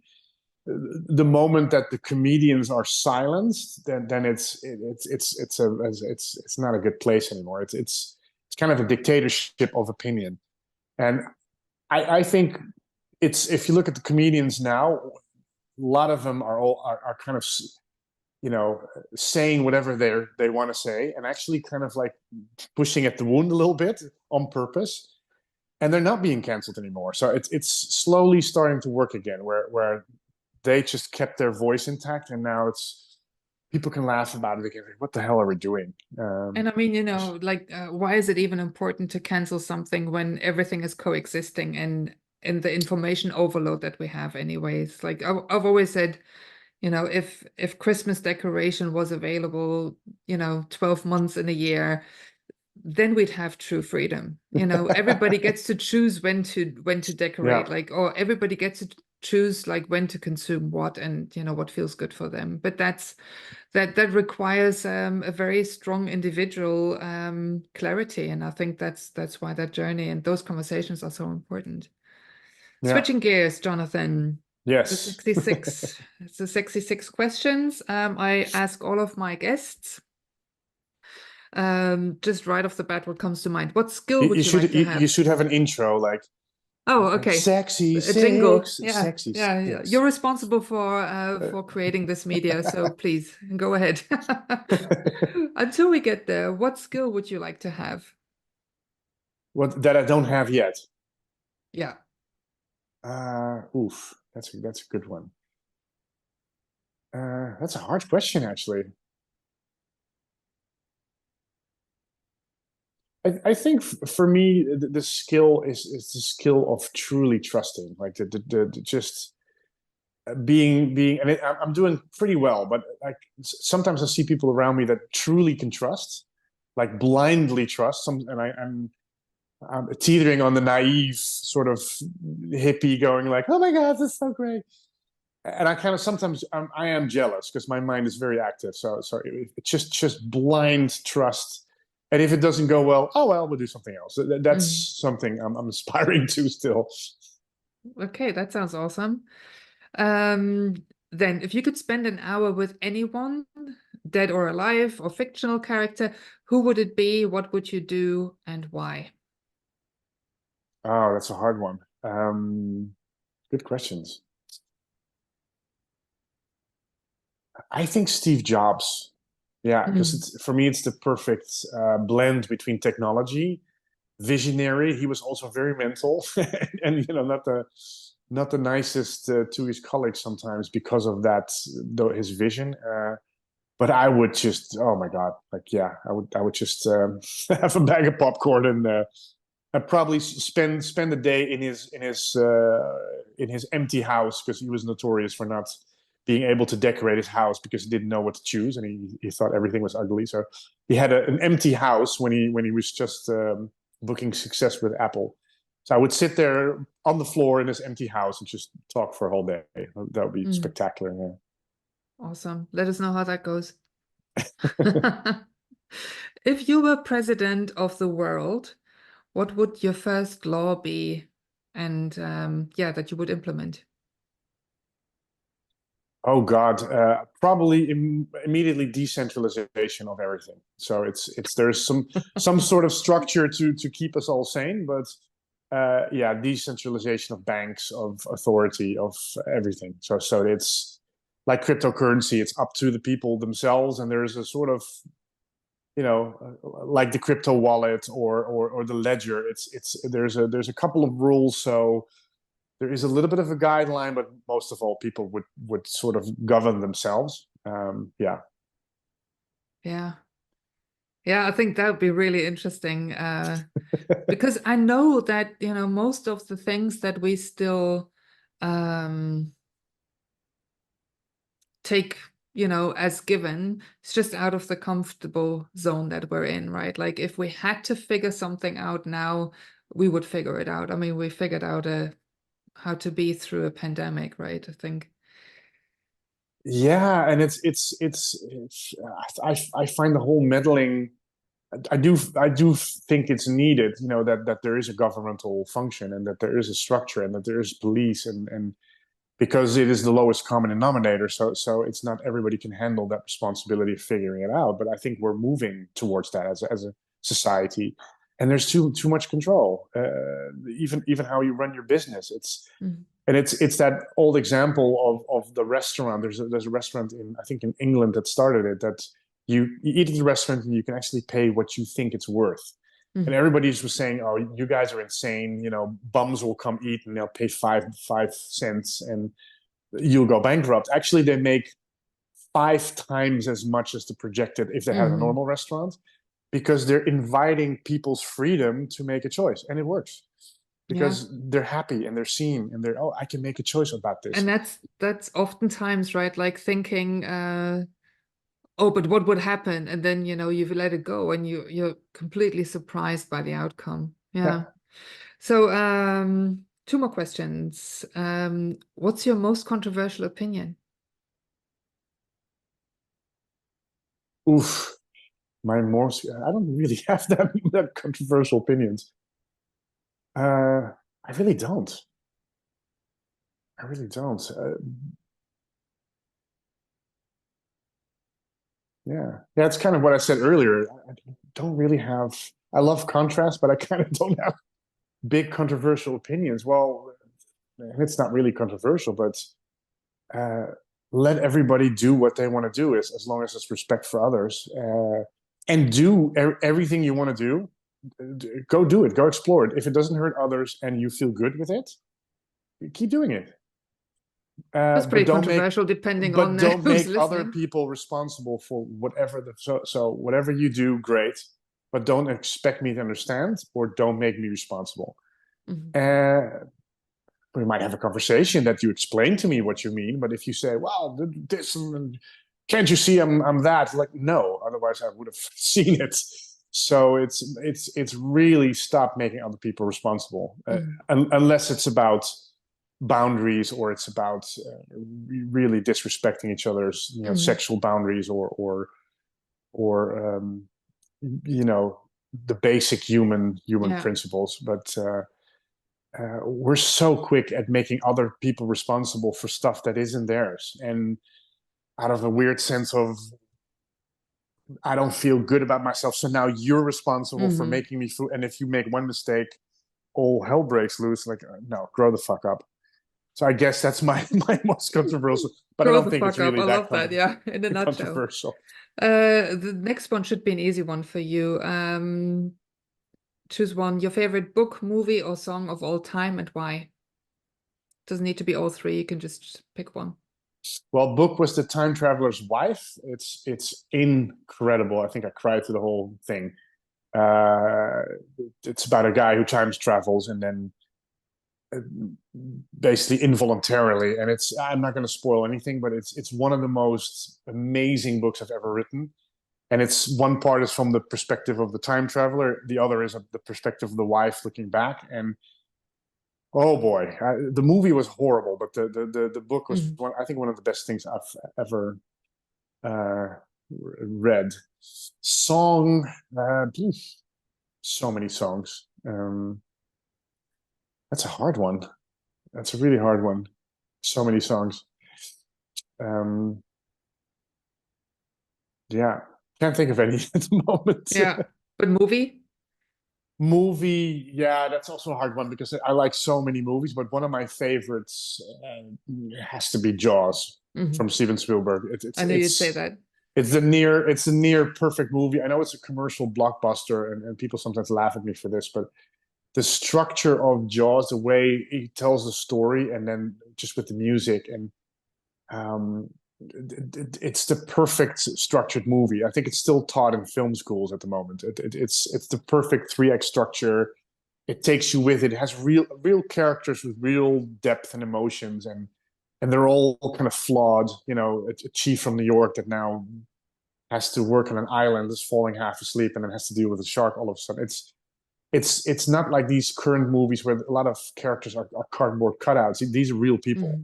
the moment that the comedians are silenced, then it's not a good place anymore. It's kind of a dictatorship of opinion. And I think it's, if you look at the comedians now, a lot of them are kind of, saying whatever they want to say, and actually kind of like pushing at the wound a little bit on purpose, and they're not being canceled anymore. So it's slowly starting to work again, where they just kept their voice intact, and now it's, people can laugh about it again. Like, what the hell are we doing? And I mean, like, why is it even important to cancel something when everything is coexisting and in the information overload that we have anyways? Like, I've always said, if Christmas decoration was available, 12 months in a year, then we'd have true freedom. Everybody gets to choose when to decorate, Yeah. like, or everybody gets to choose like when to consume what, and what feels good for them. But that requires a very strong individual clarity, and I think that's why that journey and those conversations are so important. Yeah. Switching gears, Jonathan. The Yes. 66. It's the 66 questions. I ask all of my guests. Just right off the bat, what comes to mind? What skill You would you should like to you have? should have an intro like, Oh, okay. sexy A jingle. six, Yeah, sexy yeah, yeah. six. You're responsible for creating this media, so please go ahead. Until we get there, what skill would you like to have? What that I don't have yet. Yeah. Oof, that's a good one. That's a hard question, actually. I think for me, the skill is the skill of truly trusting, like the just being. And I'm doing pretty well, but like sometimes I see people around me that truly can trust, like blindly trust. I'm teetering on the naive sort of hippie, going like, "Oh my God, this is so great." And I kind of sometimes I am jealous because my mind is very active. So it's just blind trust. And if it doesn't go well, oh well, we'll do something else. That's something I'm aspiring to still. Okay, that sounds awesome. Um, then, if you could spend an hour with anyone, dead or alive, or fictional character, who would it be? What would you do, and why? Oh, that's a hard one. Good questions. I think Steve Jobs. Yeah, because Mm. it's, for me, it's the perfect blend between technology, visionary. He was also very mental, and not the nicest to his colleagues sometimes because of that, his vision. But I would just, oh my God, like yeah, I would just have a bag of popcorn, and I'd probably spend a day in his empty house, because he was notorious for not being able to decorate his house because he didn't know what to choose, and he thought everything was ugly. So he had an empty house when he was just booking success with Apple. So I would sit there on the floor in his empty house and just talk for a whole day. That would be Mm. spectacular. Awesome. Let us know how that goes. If you were president of the world, what would your first law be? And yeah, that you would implement. Oh God, probably immediately decentralization of everything. So it's there's some sort of structure to keep us all sane, but yeah, decentralization of banks, of authority, of everything. So it's like cryptocurrency. It's up to the people themselves, and there's a sort of, like the crypto wallet or the ledger. It's there's a couple of rules. So there is a little bit of a guideline, but most of all, people would sort of govern themselves. Yeah. Yeah. Yeah, I think that would be really interesting, because I know that, most of the things that we still um, take, as given, it's just out of the comfortable zone that we're in, right? Like if we had to figure something out now, we would figure it out. I mean, we figured out how to be through a pandemic, right? I think. Yeah, and it's I find the whole meddling. I do think it's needed, that there is a governmental function and that there is a structure and that there is police and because it is the lowest common denominator. So it's not everybody can handle that responsibility of figuring it out. But I think we're moving towards that as a society, and there's too much control. Even how you run your business, Mhm. and it's that old example of the restaurant. There's a restaurant in, I think, in England that started it, that you eat at the restaurant and you can actually pay what you think it's worth. And Mhm. everybody was saying, "Oh, you guys are insane! Bums will come eat and they'll pay five cents and you'll go bankrupt." Actually, they make 5 times as much as the projected if they had a Mhm. normal restaurant, because they're inviting people's freedom to make a choice, and it works Yeah. because they're happy and they're seen and they're, oh, I can make a choice about And this. that's oftentimes, right, like thinking, oh, but what would happen? And then, you've let it go and you're completely surprised by the outcome. Yeah. Yeah. So, two more questions. What's your most controversial opinion? Oof. I don't really have that controversial opinions. I really don't. I really don't. Yeah. It's kind of what I said earlier. I don't really have. I love contrast, but I kind of don't have big controversial opinions. Well, and it's not really controversial, but uh, let everybody do what they want to do, as long as it's respect for others, and do everything you want to do. Go do it. Go explore it. If it doesn't hurt others and you feel good with it, keep doing it. That's But pretty don't make controversial depending but on don't who's make other listening. people responsible for whatever so whatever you do, great, but don't expect me to understand, or don't make me responsible. Mhm. uh, we might have a conversation that you explain to me what you mean, but if you say, well, this and can't you see I'm that, like, no, otherwise I would have seen it. So it's really stop making other people responsible, Mhm. unless it's about boundaries, or it's about really disrespecting each other's, Mhm. sexual boundaries, or you know the basic human Yeah. principles. But we're so quick at making other people responsible for stuff that isn't theirs, and out of a weird sense of, I don't feel good about myself, so now you're responsible for Mhm. making me feel. And if you make one mistake, all hell breaks loose. Like, no, grow the fuck up. So I guess that's my my most controversial, but I Grow don't the think it's fuck up. really I that love that. Yeah, in a nutshell. controversial. The next one should be an easy one for you. Choose one. Your favorite book, movie, or song of all time, and why? Doesn't need to be all three. You can just pick one. Well, book was The Time Traveler's Wife. It's incredible. I think I cried through the whole thing. Uh, it's about a guy who time travels and then basically involuntarily, and I'm not going to spoil anything, but it's one of the most amazing books I've ever written. And it's one part is from the perspective of the time traveler, the other is the perspective of the wife looking back. And oh boy, the movie was horrible, but the book was, Mhm. I think, one of the best things I've ever uh, read. Song, so many songs. That's a hard one. That's a really hard one. So many songs. Um, yeah, can't think of any at the moment. Yeah. But movie? Movie, yeah, that's also a hard one because I like so many movies, but one of my favorites has to be Jaws Hmm. from Steven Spielberg. I knew you'd say that. It's the near perfect movie. I know it's a commercial blockbuster, and people sometimes laugh at me for this, but the structure of Jaws, the way he tells the story, and then just with the music, and um, it's the perfect structured movie. I think it's still taught in film schools at the moment. It's the perfect 3 act structure. It takes you with it. It has real characters with real depth and emotions, and they're all kind of flawed. You know, a chief from New York that now has to work on an island, is falling half asleep, and then has to deal with a shark all of a sudden. It's not like these current movies where a lot of characters are cardboard cutouts. These are real people, Hmm.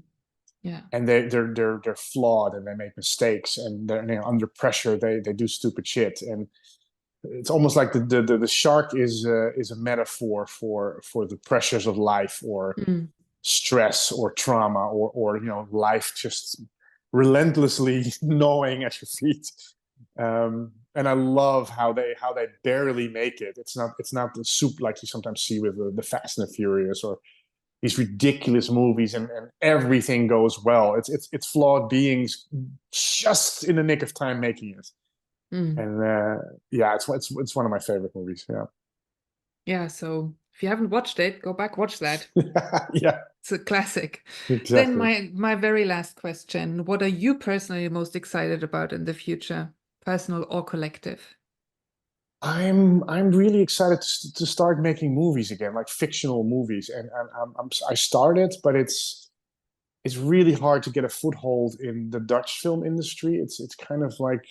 Yeah. and they're flawed, and they make mistakes, and they're under pressure. They do stupid shit, and it's almost like the shark is a metaphor for the pressures of life, or Mm. stress, or trauma, or life just relentlessly gnawing at your feet. And I love how they barely make it. It's not the soup like you sometimes see with the Fast and the Furious, or these ridiculous movies, and everything goes well. It's flawed beings just in the nick of time making it. Mm. And yeah, it's one of my favorite movies. Yeah. Yeah, so if you haven't watched it, go back, watch that. Yeah, It's a classic. Then exactly. my very last question, what are you personally most excited about in the future, personal or collective? I'm really excited to start making movies again, like fictional movies. And I started, but it's really hard to get a foothold in the Dutch film industry. It's kind of like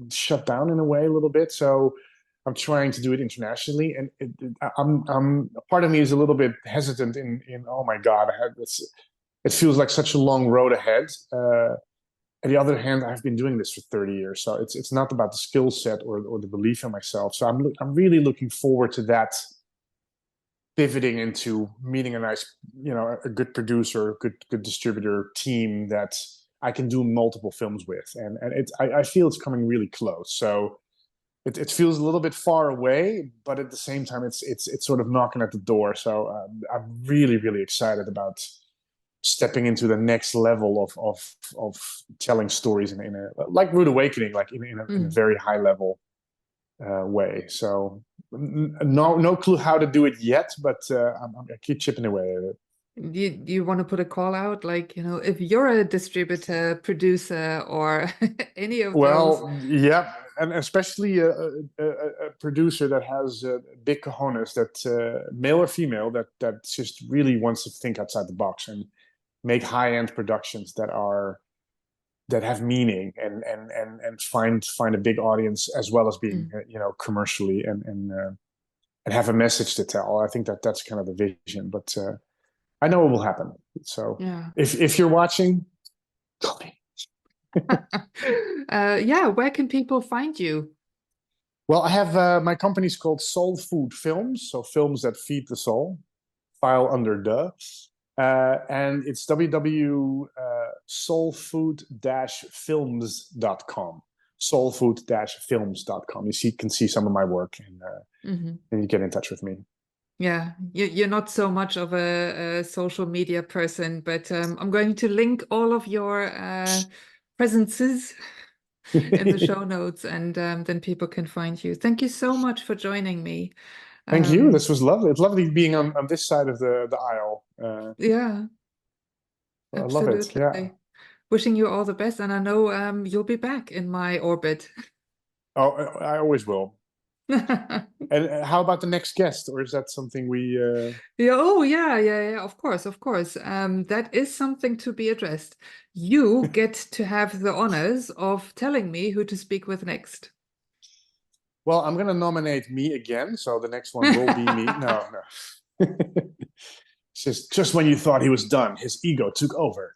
shut down in a way a little bit. So I'm trying to do it internationally, and I'm part of me is a little bit hesitant in oh my God, it feels like such a long road ahead. On the other hand, I've been doing this for 30 years, so it's not about the skill set or the belief in myself. So I'm really looking forward to that, pivoting into meeting a nice, a good producer, good distributor team that I can do multiple films with, and I feel it's coming really close. So it feels a little bit far away, but at the same time, it's sort of knocking at the door. So I'm really excited about stepping into the next level of telling stories in a like Rude Awakening, like in a Mm. very high level way. So no clue how to do it yet, but I keep chipping away at it. Do you want to put a call out, like, if you're a distributor, producer, or any of those? Well, yeah, and especially a producer that has big cojones, that male or female, that just really wants to think outside the box and make high-end productions that have meaning, and find a big audience, as well as being Mm. commercially, and have a message to tell. I think that's kind of the vision, but I know it will happen. So Yeah. if you're watching, call me. Yeah, where can people find you? Well, I have my company's called Soul Food Films, so films that feed the soul. File under and it's www.soulfood-films.com. Soulfood-films.com. Can see some of my work, Hmm. and you get in touch with me. Yeah, you're not so much of a social media person, but I'm going to link all of your presences in the show notes, and then people can find you. Thank you so much for joining me. Thank you. Um, This was lovely. It's lovely being on this side of the aisle. yeah, I love it. Yeah. absolutely. Wishing you all the best, and I know you'll be back in my orbit. Oh, I always will. And how about the next guest, or is that something we? Yeah, oh yeah, of course, of course. That is something to be addressed. You get to have the honors of telling me who to speak with next. Well, I'm gonna nominate me again, so the next one will be me. No, no. Just when you thought he was done, his ego took over.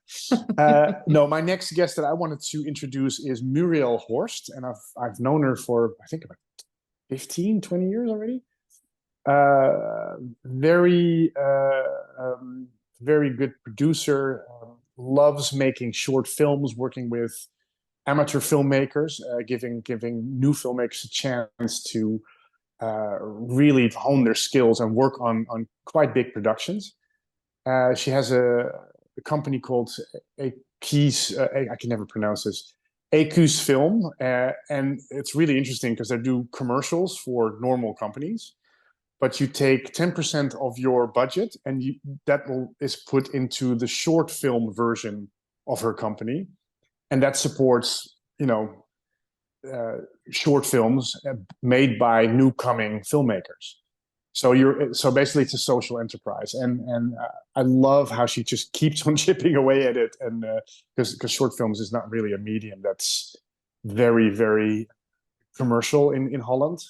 No, my next guest that I wanted to introduce is Muriel Horst, and I've known her for, I think, about 15, 20 years already. Uh, very very good producer. loves making short films, working with amateur filmmakers, giving new filmmakers a chance to really hone their skills and work on quite big productions. She has a company called Keys. I can never pronounce this. AQ's Film, and it's really interesting because they do commercials for normal companies, but you take 10% of your budget and is put into the short film version of her company, and that supports short films made by new coming filmmakers. So basically it's a social enterprise, and I love how she just keeps on chipping away at it, and because short films is not really a medium that's very, very commercial in Holland,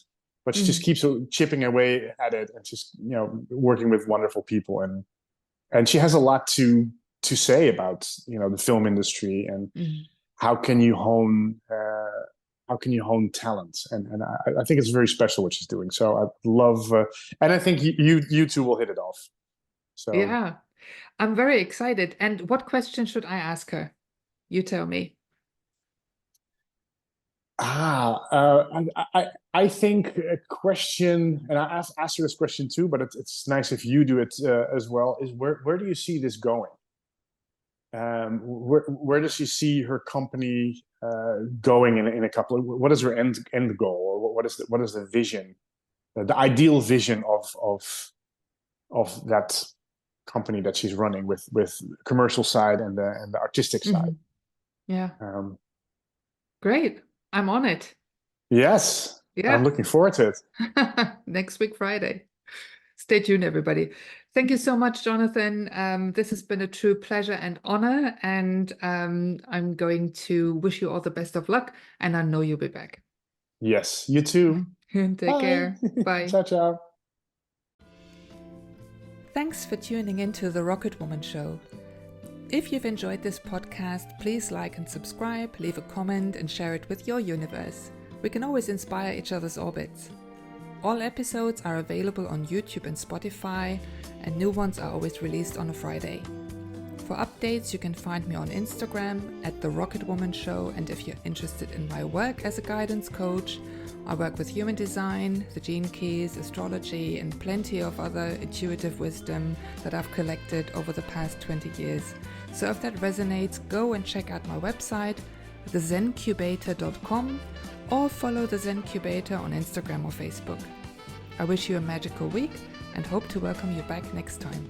but she just keeps chipping away at it, and just working with wonderful people, and she has a lot to say about the film industry, and how can you hone talent, and I think it's very special what she's doing. So I love, and I think you two will hit it off. So yeah, I'm very excited. And what question should I ask her? You tell me. I think a question, and I asked her this question too, but it's nice if you do it as well, is where do you see this going? Where does she see her company going in a couple of, what is her end goal, or what is the vision, the ideal vision of that company that she's running with commercial side and the artistic side? Yeah. Great. I'm on it. Yes. Yeah. I'm looking forward to it. Next week, Friday. Stay tuned, everybody. Thank you so much, Jonathan. This has been a true pleasure and honor, and I'm going to wish you all the best of luck, and I know you'll be back. Yes, you too. Take care. Bye. Ciao, ciao. Thanks for tuning into the Rocketwoman Show. If you've enjoyed this podcast, please like and subscribe, leave a comment, and share it with your universe. We can always inspire each other's orbits. All episodes are available on YouTube and Spotify, and new ones are always released on a Friday. For updates, you can find me on Instagram at The Rocketwoman Show, and if you're interested in my work as a guidance coach, I work with human design, the gene keys, astrology, and plenty of other intuitive wisdom that I've collected over the past 20 years. So if that resonates, go and check out my website, thezencubator.com, or follow the Zen Cubator on Instagram or Facebook. I wish you a magical week and hope to welcome you back next time.